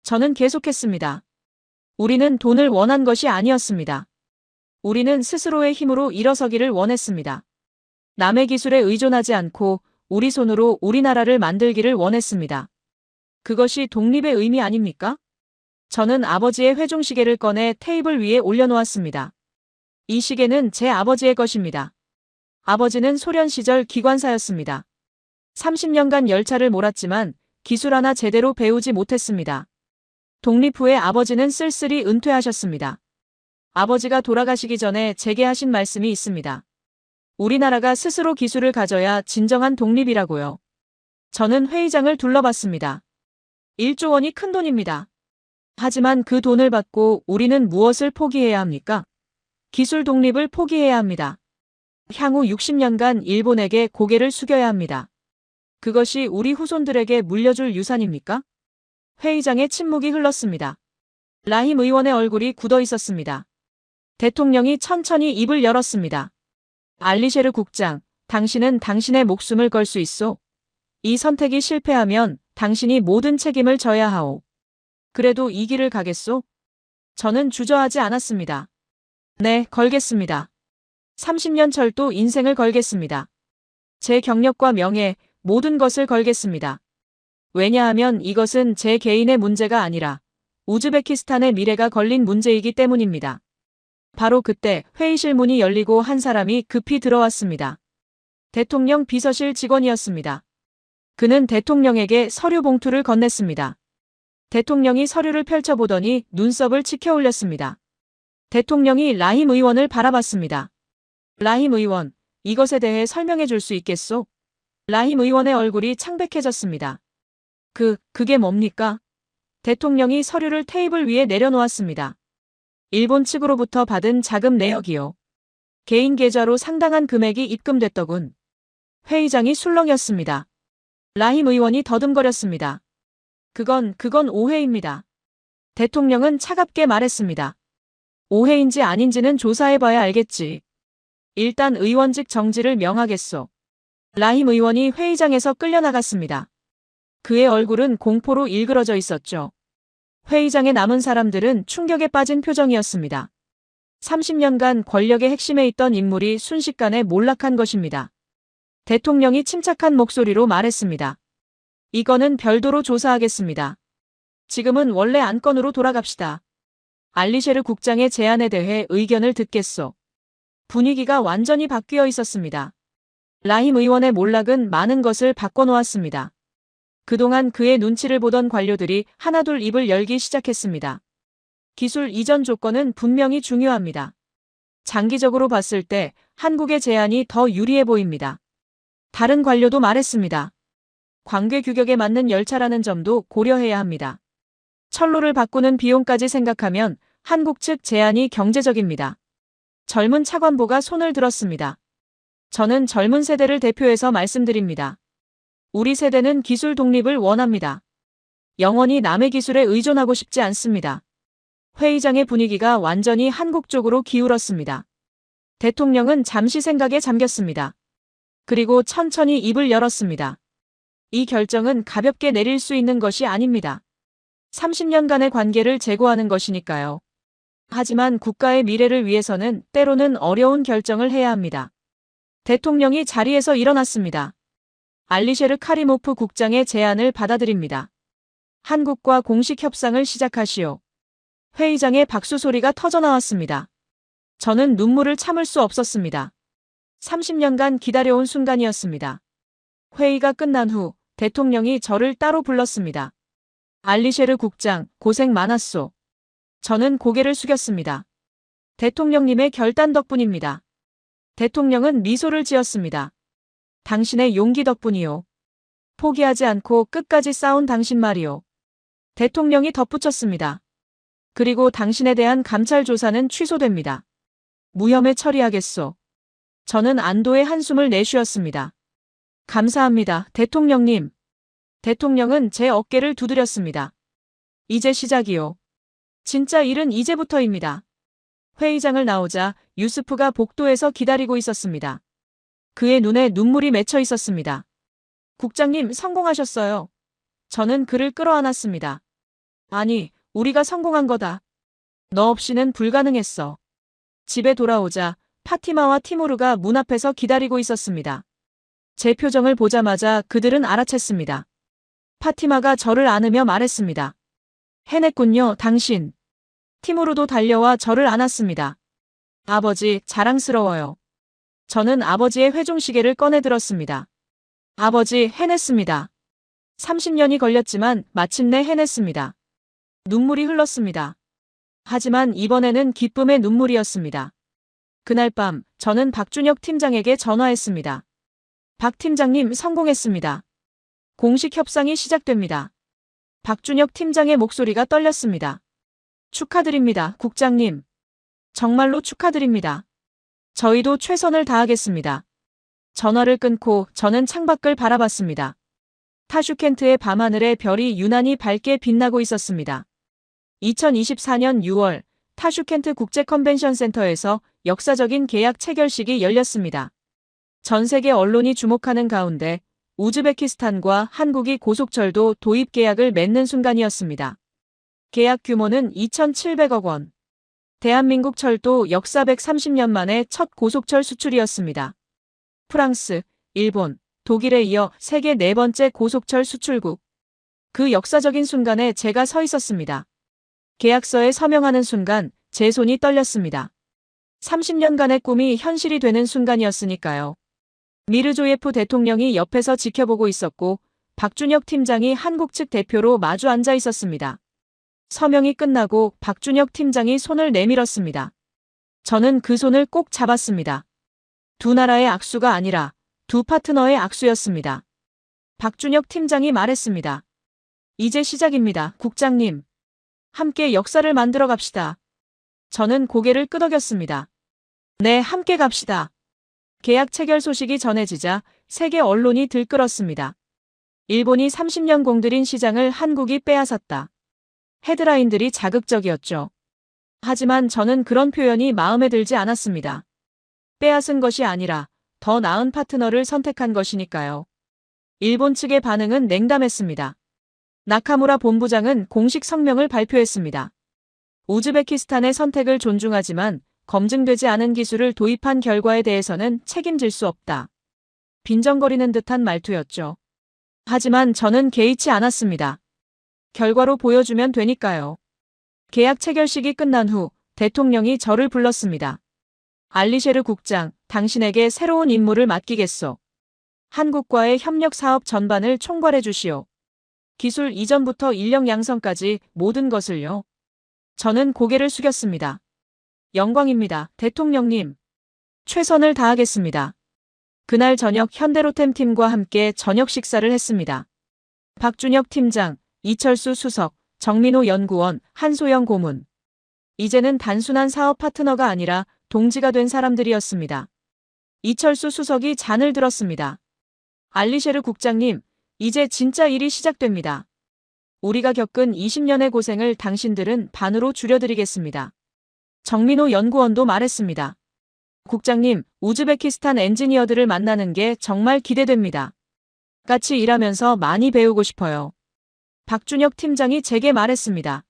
저는 계속했습니다. 우리는 돈을 원한 것이 아니었습니다. 우리는 스스로의 힘으로 일어서기를 원했습니다. 남의 기술에 의존하지 않고 우리 손으로 우리나라를 만들기를 원했습니다. 그것이 독립의 의미 아닙니까? 저는 아버지의 회종시계를 꺼내 테이블 위에 올려놓았습니다. 이 시계는 제 아버지의 것입니다. 아버지는 소련 시절 기관사였습니다. 30년간 열차를 몰았지만 기술 하나 제대로 배우지 못했습니다. 독립 후에 아버지는 쓸쓸히 은퇴하셨습니다. 아버지가 돌아가시기 전에 제게 하신 말씀이 있습니다. 우리나라가 스스로 기술을 가져야 진정한 독립이라고요. 저는 회의장을 둘러봤습니다. 1조 원이 큰 돈입니다. 하지만 그 돈을 받고 우리는 무엇을 포기해야 합니까? 기술 독립을 포기해야 합니다. 향후 60년간 일본에게 고개를 숙여야 합니다. 그것이 우리 후손들에게 물려줄 유산입니까? 회의장에 침묵이 흘렀습니다. 라힘 의원의 얼굴이 굳어 있었습니다. 대통령이 천천히 입을 열었습니다. 알리셰르 국장, 당신은 당신의 목숨을 걸 수 있소. 이 선택이 실패하면 당신이 모든 책임을 져야 하오. 그래도 이 길을 가겠소? 저는 주저하지 않았습니다. 네, 걸겠습니다. 30년 철도 인생을 걸겠습니다. 제 경력과 명예, 모든 것을 걸겠습니다. 왜냐하면 이것은 제 개인의 문제가 아니라 우즈베키스탄의 미래가 걸린 문제이기 때문입니다. 바로 그때 회의실 문이 열리고 한 사람이 급히 들어왔습니다. 대통령 비서실 직원이었습니다. 그는 대통령에게 서류 봉투를 건넸습니다. 대통령이 서류를 펼쳐보더니 눈썹을 치켜 올렸습니다. 대통령이 라힘 의원을 바라봤습니다. 라힘 의원, 이것에 대해 설명해 줄 수 있겠소? 라힘 의원의 얼굴이 창백해졌습니다. 그게 뭡니까? 대통령이 서류를 테이블 위에 내려놓았습니다. 일본 측으로부터 받은 자금 내역이요. 개인 계좌로 상당한 금액이 입금됐더군. 회의장이 술렁였습니다. 라힘 의원이 더듬거렸습니다. 그건 오해입니다. 대통령은 차갑게 말했습니다. 오해인지 아닌지는 조사해봐야 알겠지. 일단 의원직 정지를 명하겠소. 라힘 의원이 회의장에서 끌려나갔습니다. 그의 얼굴은 공포로 일그러져 있었죠. 회의장에 남은 사람들은 충격에 빠진 표정이었습니다. 30년간 권력의 핵심에 있던 인물이 순식간에 몰락한 것입니다. 대통령이 침착한 목소리로 말했습니다. 이거는 별도로 조사하겠습니다. 지금은 원래 안건으로 돌아갑시다. 알리셰르 국장의 제안에 대해 의견을 듣겠소. 분위기가 완전히 바뀌어 있었습니다. 라힘 의원의 몰락은 많은 것을 바꿔놓았습니다. 그동안 그의 눈치를 보던 관료들이 하나둘 입을 열기 시작했습니다. 기술 이전 조건은 분명히 중요합니다. 장기적으로 봤을 때 한국의 제안이 더 유리해 보입니다. 다른 관료도 말했습니다. 관계 규격에 맞는 열차라는 점도 고려해야 합니다. 철로를 바꾸는 비용까지 생각하면 한국 측 제안이 경제적입니다. 젊은 차관보가 손을 들었습니다. 저는 젊은 세대를 대표해서 말씀드립니다. 우리 세대는 기술 독립을 원합니다. 영원히 남의 기술에 의존하고 싶지 않습니다. 회의장의 분위기가 완전히 한국 쪽으로 기울었습니다. 대통령은 잠시 생각에 잠겼습니다. 그리고 천천히 입을 열었습니다. 이 결정은 가볍게 내릴 수 있는 것이 아닙니다. 30년간의 관계를 재고하는 것이니까요. 하지만 국가의 미래를 위해서는 때로는 어려운 결정을 해야 합니다. 대통령이 자리에서 일어났습니다. 알리셰르 카리모프 국장의 제안을 받아들입니다. 한국과 공식 협상을 시작하시오. 회의장에 박수 소리가 터져나왔습니다. 저는 눈물을 참을 수 없었습니다. 30년간 기다려온 순간이었습니다. 회의가 끝난 후 대통령이 저를 따로 불렀습니다. 알리셰르 국장, 고생 많았소. 저는 고개를 숙였습니다. 대통령님의 결단 덕분입니다. 대통령은 미소를 지었습니다. 당신의 용기 덕분이요. 포기하지 않고 끝까지 싸운 당신 말이요. 대통령이 덧붙였습니다. 그리고 당신에 대한 감찰 조사는 취소됩니다. 무혐의 처리하겠소. 저는 안도의 한숨을 내쉬었습니다. 감사합니다, 대통령님. 대통령은 제 어깨를 두드렸습니다. 이제 시작이요. 진짜 일은 이제부터입니다. 회의장을 나오자 유스프가 복도에서 기다리고 있었습니다. 그의 눈에 눈물이 맺혀 있었습니다. 국장님, 성공하셨어요. 저는 그를 끌어안았습니다. 아니, 우리가 성공한 거다. 너 없이는 불가능했어. 집에 돌아오자 파티마와 티무르가 문 앞에서 기다리고 있었습니다. 제 표정을 보자마자 그들은 알아챘습니다. 파티마가 저를 안으며 말했습니다. 해냈군요, 당신. 티무르도 달려와 저를 안았습니다. 아버지, 자랑스러워요. 저는 아버지의 회종시계를 꺼내 들었습니다. 아버지, 해냈습니다. 30년이 걸렸지만 마침내 해냈습니다. 눈물이 흘렀습니다. 하지만 이번에는 기쁨의 눈물이었습니다. 그날 밤 저는 박준혁 팀장에게 전화했습니다. 박 팀장님, 성공했습니다. 공식 협상이 시작됩니다. 박준혁 팀장의 목소리가 떨렸습니다. 축하드립니다, 국장님. 정말로 축하드립니다. 저희도 최선을 다하겠습니다. 전화를 끊고 저는 창밖을 바라봤습니다. 타슈켄트의 밤하늘에 별이 유난히 밝게 빛나고 있었습니다. 2024년 6월 타슈켄트 국제 컨벤션 센터에서 역사적인 계약 체결식이 열렸습니다. 전 세계 언론이 주목하는 가운데 우즈베키스탄과 한국이 고속철도 도입 계약을 맺는 순간이었습니다. 계약 규모는 2,700억 원. 대한민국 철도 역사 130년 만에 첫 고속철 수출이었습니다. 프랑스, 일본, 독일에 이어 세계 네 번째 고속철 수출국. 그 역사적인 순간에 제가 서 있었습니다. 계약서에 서명하는 순간 제 손이 떨렸습니다. 30년간의 꿈이 현실이 되는 순간이었으니까요. 미르조예프 대통령이 옆에서 지켜보고 있었고 박준혁 팀장이 한국 측 대표로 마주 앉아 있었습니다. 서명이 끝나고 박준혁 팀장이 손을 내밀었습니다. 저는 그 손을 꼭 잡았습니다. 두 나라의 악수가 아니라 두 파트너의 악수였습니다. 박준혁 팀장이 말했습니다. 이제 시작입니다, 국장님. 함께 역사를 만들어 갑시다. 저는 고개를 끄덕였습니다. 네, 함께 갑시다. 계약 체결 소식이 전해지자 세계 언론이 들끓었습니다. 일본이 30년 공들인 시장을 한국이 빼앗았다. 헤드라인들이 자극적이었죠. 하지만 저는 그런 표현이 마음에 들지 않았습니다. 빼앗은 것이 아니라 더 나은 파트너를 선택한 것이니까요. 일본 측의 반응은 냉담했습니다. 나카무라 본부장은 공식 성명을 발표했습니다. 우즈베키스탄의 선택을 존중하지만 검증되지 않은 기술을 도입한 결과에 대해서는 책임질 수 없다. 빈정거리는 듯한 말투였죠. 하지만 저는 개의치 않았습니다. 결과로 보여주면 되니까요. 계약 체결식이 끝난 후 대통령이 저를 불렀습니다. 알리셰르 국장, 당신에게 새로운 임무를 맡기겠소. 한국과의 협력 사업 전반을 총괄해 주시오. 기술 이전부터 인력 양성까지 모든 것을요. 저는 고개를 숙였습니다. 영광입니다, 대통령님. 최선을 다하겠습니다. 그날 저녁 현대로템 팀과 함께 저녁 식사를 했습니다. 박준혁 팀장, 이철수 수석, 정민호 연구원, 한소영 고문. 이제는 단순한 사업 파트너가 아니라 동지가 된 사람들이었습니다. 이철수 수석이 잔을 들었습니다. 알리셰르 국장님, 이제 진짜 일이 시작됩니다. 우리가 겪은 20년의 고생을 당신들은 반으로 줄여드리겠습니다. 정민호 연구원도 말했습니다. 국장님, 우즈베키스탄 엔지니어들을 만나는 게 정말 기대됩니다. 같이 일하면서 많이 배우고 싶어요. 박준혁 팀장이 제게 말했습니다.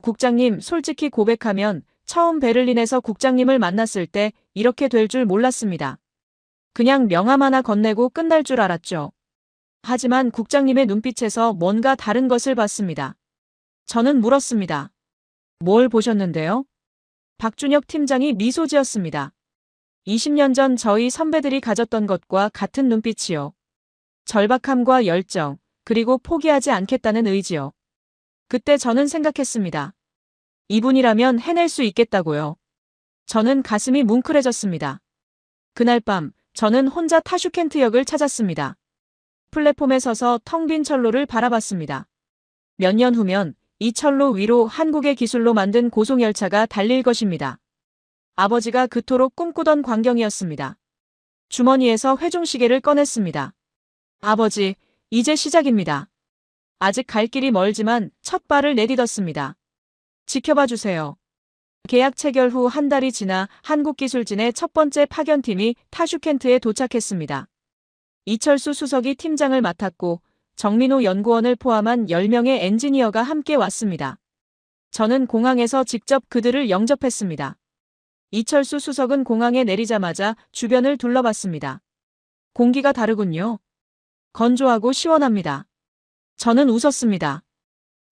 국장님, 솔직히 고백하면 처음 베를린에서 국장님을 만났을 때 이렇게 될 줄 몰랐습니다. 그냥 명함 하나 건네고 끝날 줄 알았죠. 하지만 국장님의 눈빛에서 뭔가 다른 것을 봤습니다. 저는 물었습니다. 뭘 보셨는데요? 박준혁 팀장이 미소 지었습니다. 20년 전 저희 선배들이 가졌던 것과 같은 눈빛이요. 절박함과 열정, 그리고 포기하지 않겠다는 의지요. 그때 저는 생각했습니다. 이분이라면 해낼 수 있겠다고요. 저는 가슴이 뭉클해졌습니다. 그날 밤 저는 혼자 타슈켄트역을 찾았습니다. 플랫폼에 서서 텅 빈 철로를 바라봤습니다. 몇 년 후면 이 철로 위로 한국의 기술로 만든 고속열차가 달릴 것입니다. 아버지가 그토록 꿈꾸던 광경이었습니다. 주머니에서 회중시계를 꺼냈습니다. 아버지, 이제 시작입니다. 아직 갈 길이 멀지만 첫 발을 내딛었습니다. 지켜봐 주세요. 계약 체결 후 한 달이 지나 한국기술진의 첫 번째 파견팀이 타슈켄트에 도착했습니다. 이철수 수석이 팀장을 맡았고 정민호 연구원을 포함한 10명의 엔지니어가 함께 왔습니다. 저는 공항에서 직접 그들을 영접했습니다. 이철수 수석은 공항에 내리자마자 주변을 둘러봤습니다. 공기가 다르군요. 건조하고 시원합니다. 저는 웃었습니다.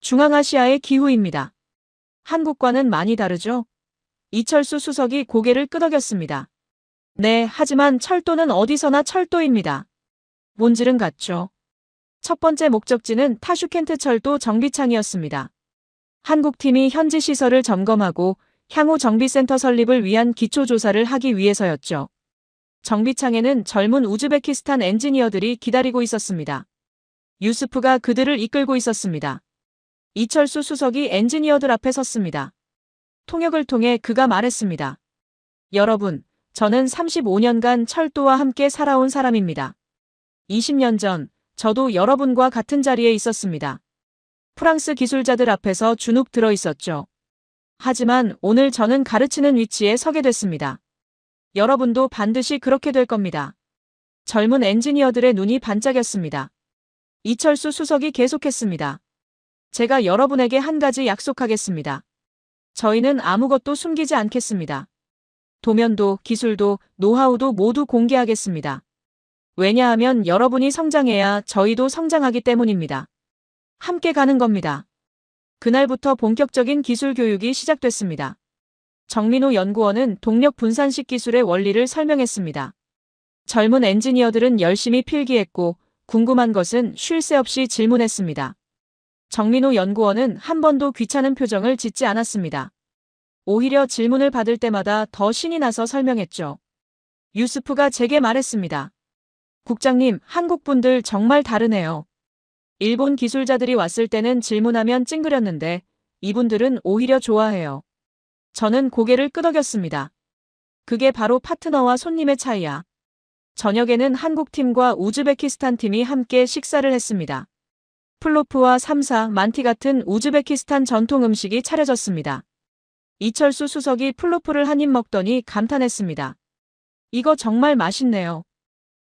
중앙아시아의 기후입니다. 한국과는 많이 다르죠? 이철수 수석이 고개를 끄덕였습니다. 네, 하지만 철도는 어디서나 철도입니다. 본질은 같죠. 첫 번째 목적지는 타슈켄트 철도 정비창이었습니다. 한국팀이 현지 시설을 점검하고 향후 정비센터 설립을 위한 기초조사를 하기 위해서였죠. 정비창에는 젊은 우즈베키스탄 엔지니어들이 기다리고 있었습니다. 유스프가 그들을 이끌고 있었습니다. 이철수 수석이 엔지니어들 앞에 섰습니다. 통역을 통해 그가 말했습니다. 여러분, 저는 35년간 철도와 함께 살아온 사람입니다. 20년 전, 저도 여러분과 같은 자리에 있었습니다. 프랑스 기술자들 앞에서 주눅 들어 있었죠. 하지만 오늘 저는 가르치는 위치에 서게 됐습니다. 여러분도 반드시 그렇게 될 겁니다. 젊은 엔지니어들의 눈이 반짝였습니다. 이철수 수석이 계속했습니다. 제가 여러분에게 한 가지 약속하겠습니다. 저희는 아무것도 숨기지 않겠습니다. 도면도, 기술도, 노하우도 모두 공개하겠습니다. 왜냐하면 여러분이 성장해야 저희도 성장하기 때문입니다. 함께 가는 겁니다. 그날부터 본격적인 기술 교육이 시작됐습니다. 정민호 연구원은 동력 분산식 기술의 원리를 설명했습니다. 젊은 엔지니어들은 열심히 필기했고 궁금한 것은 쉴 새 없이 질문했습니다. 정민호 연구원은 한 번도 귀찮은 표정을 짓지 않았습니다. 오히려 질문을 받을 때마다 더 신이 나서 설명했죠. 유스프가 제게 말했습니다. 국장님, 한국 분들 정말 다르네요. 일본 기술자들이 왔을 때는 질문하면 찡그렸는데 이분들은 오히려 좋아해요. 저는 고개를 끄덕였습니다. 그게 바로 파트너와 손님의 차이야. 저녁에는 한국 팀과 우즈베키스탄 팀이 함께 식사를 했습니다. 플로프와 삼사, 만티 같은 우즈베키스탄 전통 음식이 차려졌습니다. 이철수 수석이 플로프를 한 입 먹더니 감탄했습니다. 이거 정말 맛있네요.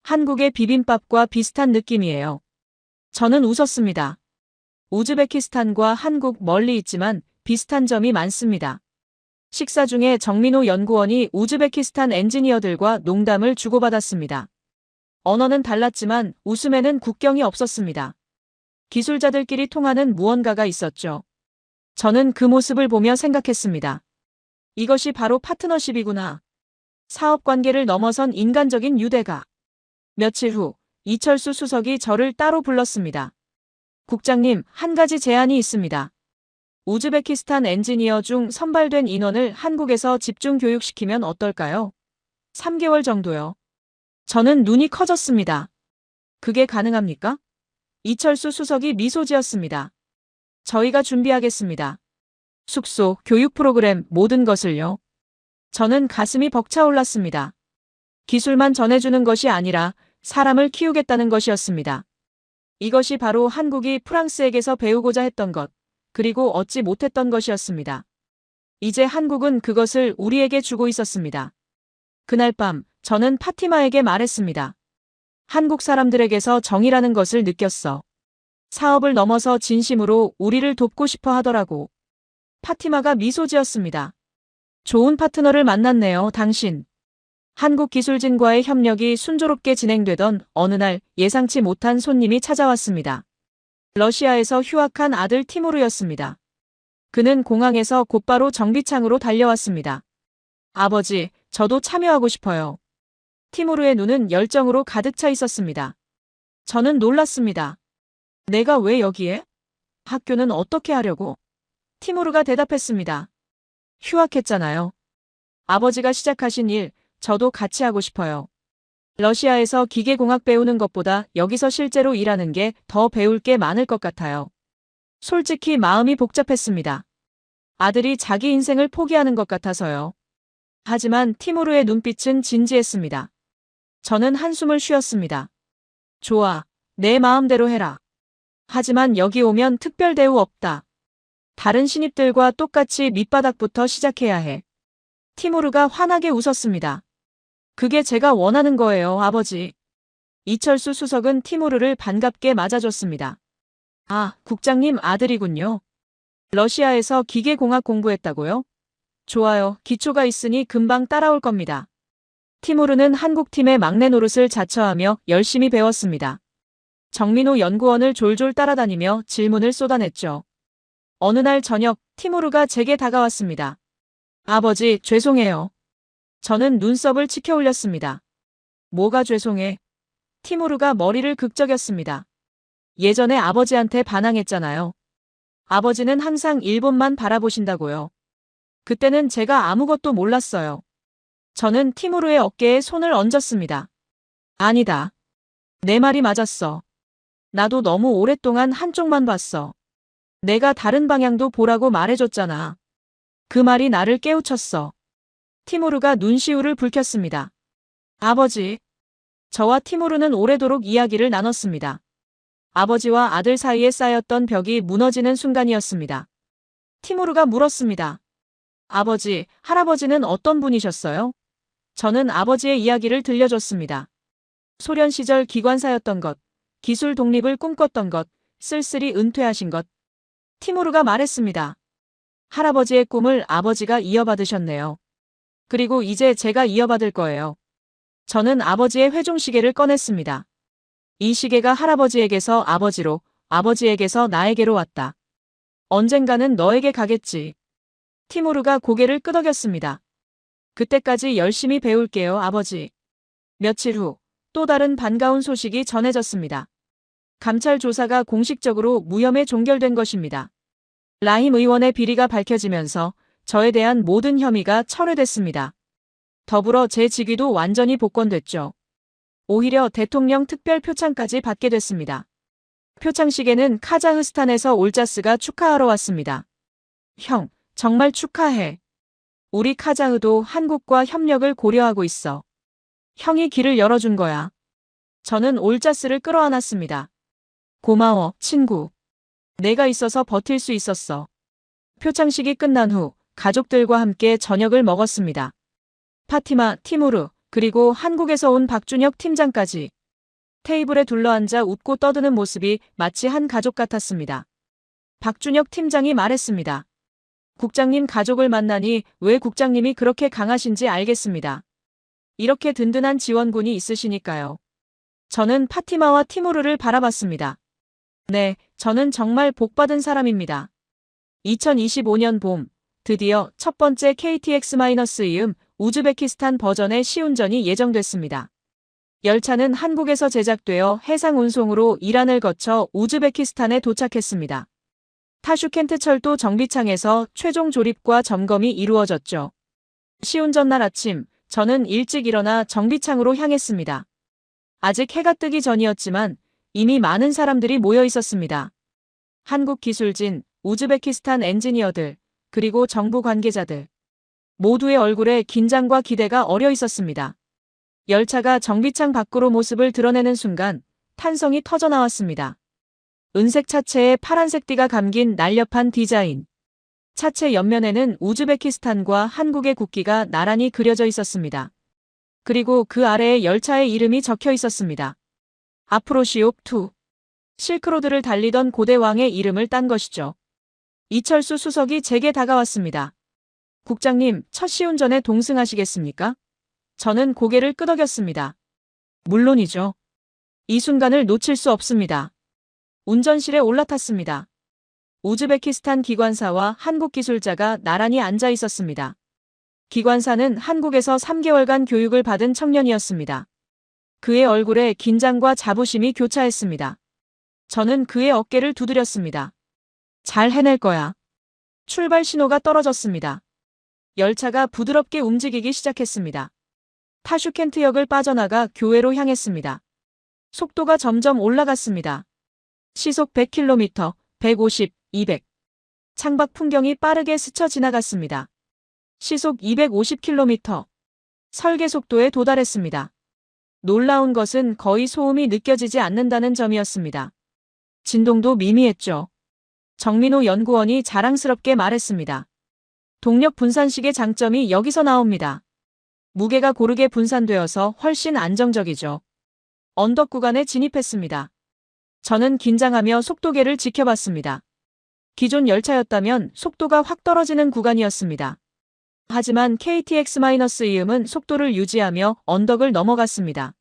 한국의 비빔밥과 비슷한 느낌이에요. 저는 웃었습니다. 우즈베키스탄과 한국 멀리 있지만 비슷한 점이 많습니다. 식사 중에 정민호 연구원이 우즈베키스탄 엔지니어들과 농담을 주고받았습니다. 언어는 달랐지만 웃음에는 국경이 없었습니다. 기술자들끼리 통하는 무언가가 있었죠. 저는 그 모습을 보며 생각했습니다. 이것이 바로 파트너십이구나. 사업 관계를 넘어선 인간적인 유대가. 며칠 후 이철수 수석이 저를 따로 불렀습니다. 국장님, 한 가지 제안이 있습니다. 우즈베키스탄 엔지니어 중 선발된 인원을 한국에서 집중 교육시키면 어떨까요? 3개월 정도요. 저는 눈이 커졌습니다. 그게 가능합니까? 이철수 수석이 미소 지었습니다. 저희가 준비하겠습니다. 숙소, 교육 프로그램, 모든 것을요. 저는 가슴이 벅차올랐습니다. 기술만 전해주는 것이 아니라 사람을 키우겠다는 것이었습니다. 이것이 바로 한국이 프랑스에게서 배우고자 했던 것, 그리고 얻지 못했던 것이었습니다. 이제 한국은 그것을 우리에게 주고 있었습니다. 그날 밤, 저는 파티마에게 말했습니다. 한국 사람들에게서 정이라는 것을 느꼈어. 사업을 넘어서 진심으로 우리를 돕고 싶어 하더라고. 파티마가 미소 지었습니다. 좋은 파트너를 만났네요, 당신. 한국 기술진과의 협력이 순조롭게 진행되던 어느 날 예상치 못한 손님이 찾아왔습니다. 러시아에서 휴학한 아들 티무르였습니다. 그는 공항에서 곧바로 정비창으로 달려왔습니다. 아버지, 저도 참여하고 싶어요. 티무르의 눈은 열정으로 가득 차 있었습니다. 저는 놀랐습니다. 내가 왜 여기에? 학교는 어떻게 하려고? 티무르가 대답했습니다. 휴학했잖아요. 아버지가 시작하신 일, 저도 같이 하고 싶어요. 러시아에서 기계공학 배우는 것보다 여기서 실제로 일하는 게 더 배울 게 많을 것 같아요. 솔직히 마음이 복잡했습니다. 아들이 자기 인생을 포기하는 것 같아서요. 하지만 티무르의 눈빛은 진지했습니다. 저는 한숨을 쉬었습니다. 좋아, 내 마음대로 해라. 하지만 여기 오면 특별 대우 없다. 다른 신입들과 똑같이 밑바닥부터 시작해야 해. 티무르가 환하게 웃었습니다. 그게 제가 원하는 거예요, 아버지. 이철수 수석은 티무르를 반갑게 맞아줬습니다. 아, 국장님 아들이군요. 러시아에서 기계공학 공부했다고요? 좋아요, 기초가 있으니 금방 따라올 겁니다. 티무르는 한국팀의 막내 노릇을 자처하며 열심히 배웠습니다. 정민호 연구원을 졸졸 따라다니며 질문을 쏟아냈죠. 어느 날 저녁, 티무르가 제게 다가왔습니다. 아버지, 죄송해요. 저는 눈썹을 치켜 올렸습니다. 뭐가 죄송해? 티무르가 머리를 극적였습니다. 예전에 아버지한테 반항했잖아요. 아버지는 항상 일본만 바라보신다고요. 그때는 제가 아무것도 몰랐어요. 저는 티무르의 어깨에 손을 얹었습니다. 아니다. 내 말이 맞았어. 나도 너무 오랫동안 한쪽만 봤어. 내가 다른 방향도 보라고 말해줬잖아. 그 말이 나를 깨우쳤어. 티무르가 눈시울을 붉혔습니다. 아버지. 저와 티무르는 오래도록 이야기를 나눴습니다. 아버지와 아들 사이에 쌓였던 벽이 무너지는 순간이었습니다. 티무르가 물었습니다. 아버지, 할아버지는 어떤 분이셨어요? 저는 아버지의 이야기를 들려줬습니다. 소련 시절 기관사였던 것, 기술 독립을 꿈꿨던 것, 쓸쓸히 은퇴하신 것. 티무르가 말했습니다. 할아버지의 꿈을 아버지가 이어받으셨네요. 그리고 이제 제가 이어받을 거예요. 저는 아버지의 회종시계를 꺼냈습니다. 이 시계가 할아버지에게서 아버지로, 아버지에게서 나에게로 왔다. 언젠가는 너에게 가겠지. 티무르가 고개를 끄덕였습니다. 그때까지 열심히 배울게요, 아버지. 며칠 후, 또 다른 반가운 소식이 전해졌습니다. 감찰 조사가 공식적으로 무혐의 종결된 것입니다. 라힘 의원의 비리가 밝혀지면서 저에 대한 모든 혐의가 철회됐습니다. 더불어 제 직위도 완전히 복권됐죠. 오히려 대통령 특별 표창까지 받게 됐습니다. 표창식에는 카자흐스탄에서 올자스가 축하하러 왔습니다. 형, 정말 축하해. 우리 카자흐도 한국과 협력을 고려하고 있어. 형이 길을 열어준 거야. 저는 올자스를 끌어안았습니다. 고마워, 친구. 내가 있어서 버틸 수 있었어. 표창식이 끝난 후 가족들과 함께 저녁을 먹었습니다. 파티마, 티무르, 그리고 한국에서 온 박준혁 팀장까지. 테이블에 둘러앉아 웃고 떠드는 모습이 마치 한 가족 같았습니다. 박준혁 팀장이 말했습니다. 국장님 가족을 만나니 왜 국장님이 그렇게 강하신지 알겠습니다. 이렇게 든든한 지원군이 있으시니까요. 저는 파티마와 티무르를 바라봤습니다. 네, 저는 정말 복받은 사람입니다. 2025년 봄, 드디어 첫 번째 KTX-2 우즈베키스탄 버전의 시운전이 예정됐습니다. 열차는 한국에서 제작되어 해상 운송으로 이란을 거쳐 우즈베키스탄에 도착했습니다. 타슈켄트 철도 정비창에서 최종 조립과 점검이 이루어졌죠. 시운전 날 아침, 저는 일찍 일어나 정비창으로 향했습니다. 아직 해가 뜨기 전이었지만 이미 많은 사람들이 모여 있었습니다. 한국 기술진, 우즈베키스탄 엔지니어들, 그리고 정부 관계자들. 모두의 얼굴에 긴장과 기대가 어려 있었습니다. 열차가 정비창 밖으로 모습을 드러내는 순간 탄성이 터져나왔습니다. 은색 차체에 파란색 띠가 감긴 날렵한 디자인. 차체 옆면에는 우즈베키스탄과 한국의 국기가 나란히 그려져 있었습니다. 그리고 그 아래에 열차의 이름이 적혀 있었습니다. 아프로시옵2. 실크로드를 달리던 고대 왕의 이름을 딴 것이죠. 이철수 수석이 제게 다가왔습니다. 국장님, 첫 시운전에 동승하시겠습니까? 저는 고개를 끄덕였습니다. 물론이죠. 이 순간을 놓칠 수 없습니다. 운전실에 올라탔습니다. 우즈베키스탄 기관사와 한국 기술자가 나란히 앉아 있었습니다. 기관사는 한국에서 3개월간 교육을 받은 청년이었습니다. 그의 얼굴에 긴장과 자부심이 교차했습니다. 저는 그의 어깨를 두드렸습니다. 잘 해낼 거야. 출발 신호가 떨어졌습니다. 열차가 부드럽게 움직이기 시작했습니다. 타슈켄트역을 빠져나가 교외로 향했습니다. 속도가 점점 올라갔습니다. 시속 100km, 150, 200. 창밖 풍경이 빠르게 스쳐 지나갔습니다. 시속 250km. 설계 속도에 도달했습니다. 놀라운 것은 거의 소음이 느껴지지 않는다는 점이었습니다. 진동도 미미했죠. 정민호 연구원이 자랑스럽게 말했습니다. 동력 분산식의 장점이 여기서 나옵니다. 무게가 고르게 분산되어서 훨씬 안정적이죠. 언덕 구간에 진입했습니다. 저는 긴장하며 속도계를 지켜봤습니다. 기존 열차였다면 속도가 확 떨어지는 구간이었습니다. 하지만 KTX-2은 속도를 유지하며 언덕을 넘어갔습니다.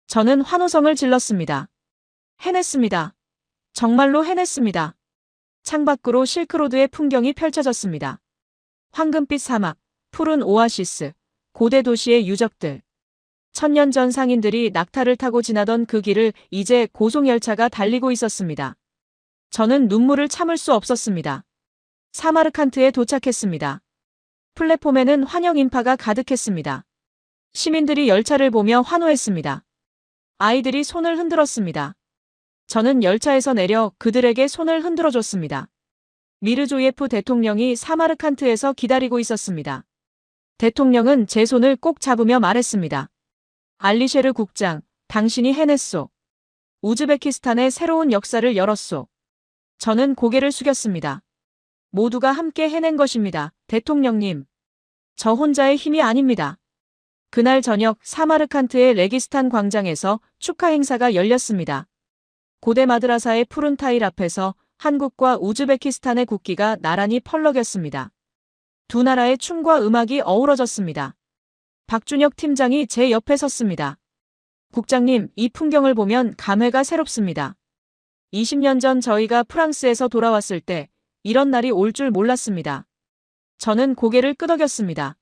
저는 환호성을 질렀습니다. 해냈습니다. 정말로 해냈습니다. 창밖으로 실크로드의 풍경이 펼쳐졌습니다. 황금빛 사막, 푸른 오아시스, 고대 도시의 유적들. 천년 전 상인들이 낙타를 타고 지나던 그 길을 이제 고속열차가 달리고 있었습니다. 저는 눈물을 참을 수 없었습니다. 사마르칸트에 도착했습니다. 플랫폼에는 환영 인파가 가득했습니다. 시민들이 열차를 보며 환호했습니다. 아이들이 손을 흔들었습니다. 저는 열차에서 내려 그들에게 손을 흔들어줬습니다. 미르조예프 대통령이 사마르칸트에서 기다리고 있었습니다. 대통령은 제 손을 꼭 잡으며 말했습니다. 알리셰르 국장, 당신이 해냈소. 우즈베키스탄의 새로운 역사를 열었소. 저는 고개를 숙였습니다. 모두가 함께 해낸 것입니다. 대통령님. 저 혼자의 힘이 아닙니다. 그날 저녁 사마르칸트의 레기스탄 광장에서 축하 행사가 열렸습니다. 고대 마드라사의 푸른 타일 앞에서 한국과 우즈베키스탄의 국기가 나란히 펄럭였습니다. 두 나라의 춤과 음악이 어우러졌습니다. 박준혁 팀장이 제 옆에 섰습니다. 국장님, 이 풍경을 보면 감회가 새롭습니다. 20년 전 저희가 프랑스에서 돌아왔을 때 이런 날이 올 줄 몰랐습니다. 저는 고개를 끄덕였습니다.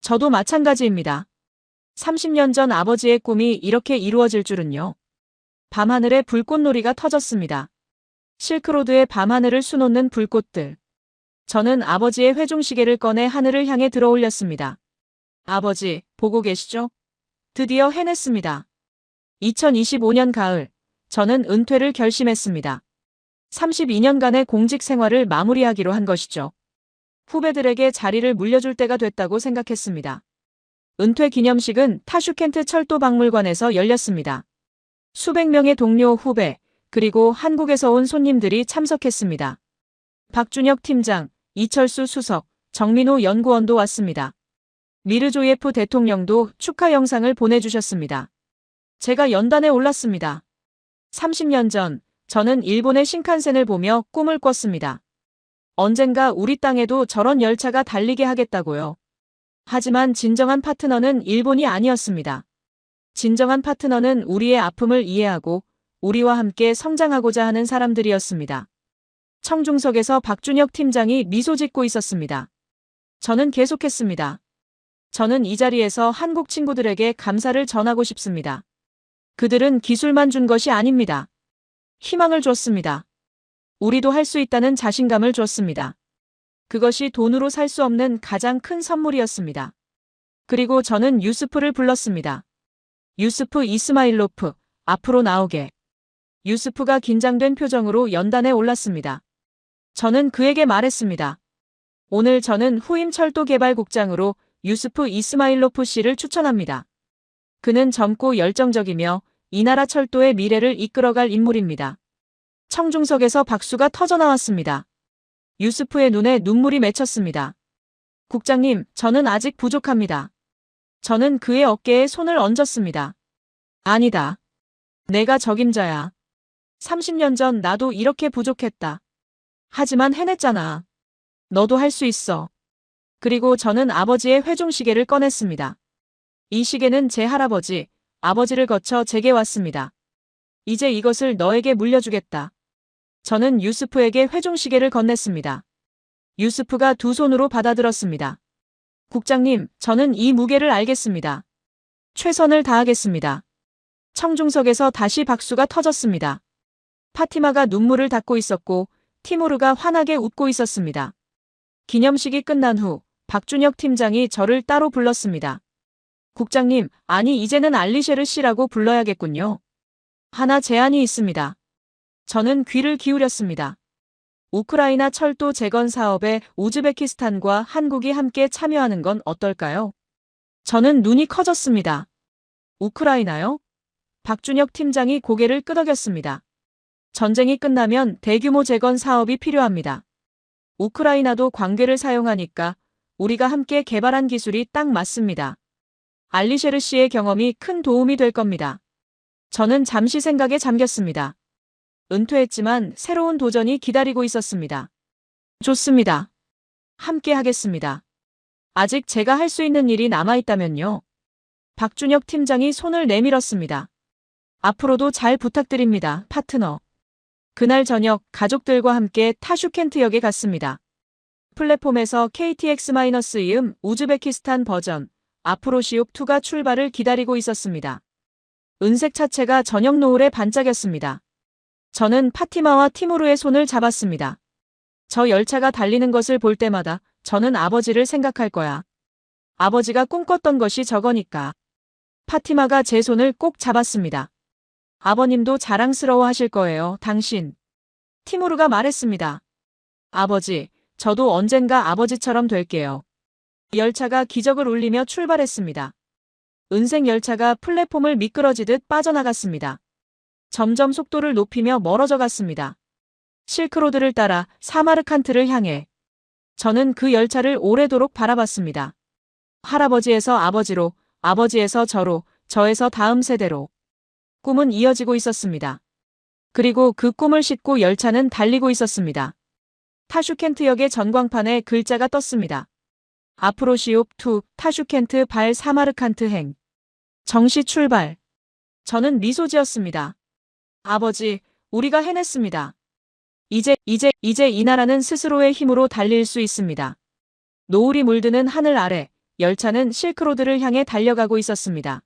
저도 마찬가지입니다. 30년 전 아버지의 꿈이 이렇게 이루어질 줄은요. 밤하늘에 불꽃놀이가 터졌습니다. 실크로드의 밤하늘을 수놓는 불꽃들. 저는 아버지의 회중시계를 꺼내 하늘을 향해 들어올렸습니다. 아버지, 보고 계시죠? 드디어 해냈습니다. 2025년 가을, 저는 은퇴를 결심했습니다. 32년간의 공직 생활을 마무리하기로 한 것이죠. 후배들에게 자리를 물려줄 때가 됐다고 생각했습니다. 은퇴 기념식은 타슈켄트 철도박물관에서 열렸습니다. 수백 명의 동료 후배, 그리고 한국에서 온 손님들이 참석했습니다. 박준혁 팀장, 이철수 수석, 정민호 연구원도 왔습니다. 미르조예프 대통령도 축하 영상을 보내주셨습니다. 제가 연단에 올랐습니다. 30년 전, 저는 일본의 신칸센을 보며 꿈을 꿨습니다. 언젠가 우리 땅에도 저런 열차가 달리게 하겠다고요. 하지만 진정한 파트너는 일본이 아니었습니다. 진정한 파트너는 우리의 아픔을 이해하고 우리와 함께 성장하고자 하는 사람들이었습니다. 청중석에서 박준혁 팀장이 미소 짓고 있었습니다. 저는 계속했습니다. 저는 이 자리에서 한국 친구들에게 감사를 전하고 싶습니다. 그들은 기술만 준 것이 아닙니다. 희망을 줬습니다. 우리도 할 수 있다는 자신감을 줬습니다. 그것이 돈으로 살 수 없는 가장 큰 선물이었습니다. 그리고 저는 유스프를 불렀습니다. 유스프 이스마일로프, 앞으로 나오게. 유스프가 긴장된 표정으로 연단에 올랐습니다. 저는 그에게 말했습니다. 오늘 저는 후임 철도개발국장으로 유스프 이스마일로프 씨를 추천합니다. 그는 젊고 열정적이며 이 나라 철도의 미래를 이끌어갈 인물입니다. 청중석에서 박수가 터져나왔습니다. 유스프의 눈에 눈물이 맺혔습니다. 국장님, 저는 아직 부족합니다. 저는 그의 어깨에 손을 얹었습니다. 아니다. 내가 적임자야. 30년 전 나도 이렇게 부족했다. 하지만 해냈잖아. 너도 할 수 있어. 그리고 저는 아버지의 회중시계를 꺼냈습니다. 이 시계는 제 할아버지, 아버지를 거쳐 제게 왔습니다. 이제 이것을 너에게 물려주겠다. 저는 유스프에게 회중시계를 건넸습니다. 유스프가 두 손으로 받아들었습니다. 국장님, 저는 이 무게를 알겠습니다. 최선을 다하겠습니다. 청중석에서 다시 박수가 터졌습니다. 파티마가 눈물을 닦고 있었고 티무르가 환하게 웃고 있었습니다. 기념식이 끝난 후 박준혁 팀장이 저를 따로 불렀습니다. 국장님, 아니 이제는 알리셰르 씨라고 불러야겠군요. 하나 제안이 있습니다. 저는 귀를 기울였습니다. 우크라이나 철도 재건 사업에 우즈베키스탄과 한국이 함께 참여하는 건 어떨까요? 저는 눈이 커졌습니다. 우크라이나요? 박준혁 팀장이 고개를 끄덕였습니다. 전쟁이 끝나면 대규모 재건 사업이 필요합니다. 우크라이나도 광괴를 사용하니까 우리가 함께 개발한 기술이 딱 맞습니다. 알리셰르 씨의 경험이 큰 도움이 될 겁니다. 저는 잠시 생각에 잠겼습니다. 은퇴했지만 새로운 도전이 기다리고 있었습니다. 좋습니다. 함께 하겠습니다. 아직 제가 할 수 있는 일이 남아있다면요. 박준혁 팀장이 손을 내밀었습니다. 앞으로도 잘 부탁드립니다, 파트너. 그날 저녁 가족들과 함께 타슈켄트역에 갔습니다. 플랫폼에서 KTX-2음 우즈베키스탄 버전 아프로시옵2가 출발을 기다리고 있었습니다. 은색 차체가 저녁 노을에 반짝였습니다. 저는 파티마와 티무르의 손을 잡았습니다. 저 열차가 달리는 것을 볼 때마다 저는 아버지를 생각할 거야. 아버지가 꿈꿨던 것이 저거니까. 파티마가 제 손을 꼭 잡았습니다. 아버님도 자랑스러워 하실 거예요, 당신. 티무르가 말했습니다. 아버지, 저도 언젠가 아버지처럼 될게요. 열차가 기적을 울리며 출발했습니다. 은색 열차가 플랫폼을 미끄러지듯 빠져나갔습니다. 점점 속도를 높이며 멀어져 갔습니다. 실크로드를 따라 사마르칸트를 향해. 저는 그 열차를 오래도록 바라봤습니다. 할아버지에서 아버지로, 아버지에서 저로, 저에서 다음 세대로. 꿈은 이어지고 있었습니다. 그리고 그 꿈을 싣고 열차는 달리고 있었습니다. 타슈켄트역의 전광판에 글자가 떴습니다. 아프로시옵 투 타슈켄트 발 사마르칸트 행. 정시 출발. 저는 미소 지었습니다. 아버지, 우리가 해냈습니다. 이제 이 나라는 스스로의 힘으로 달릴 수 있습니다. 노을이 물드는 하늘 아래 열차는 실크로드를 향해 달려가고 있었습니다.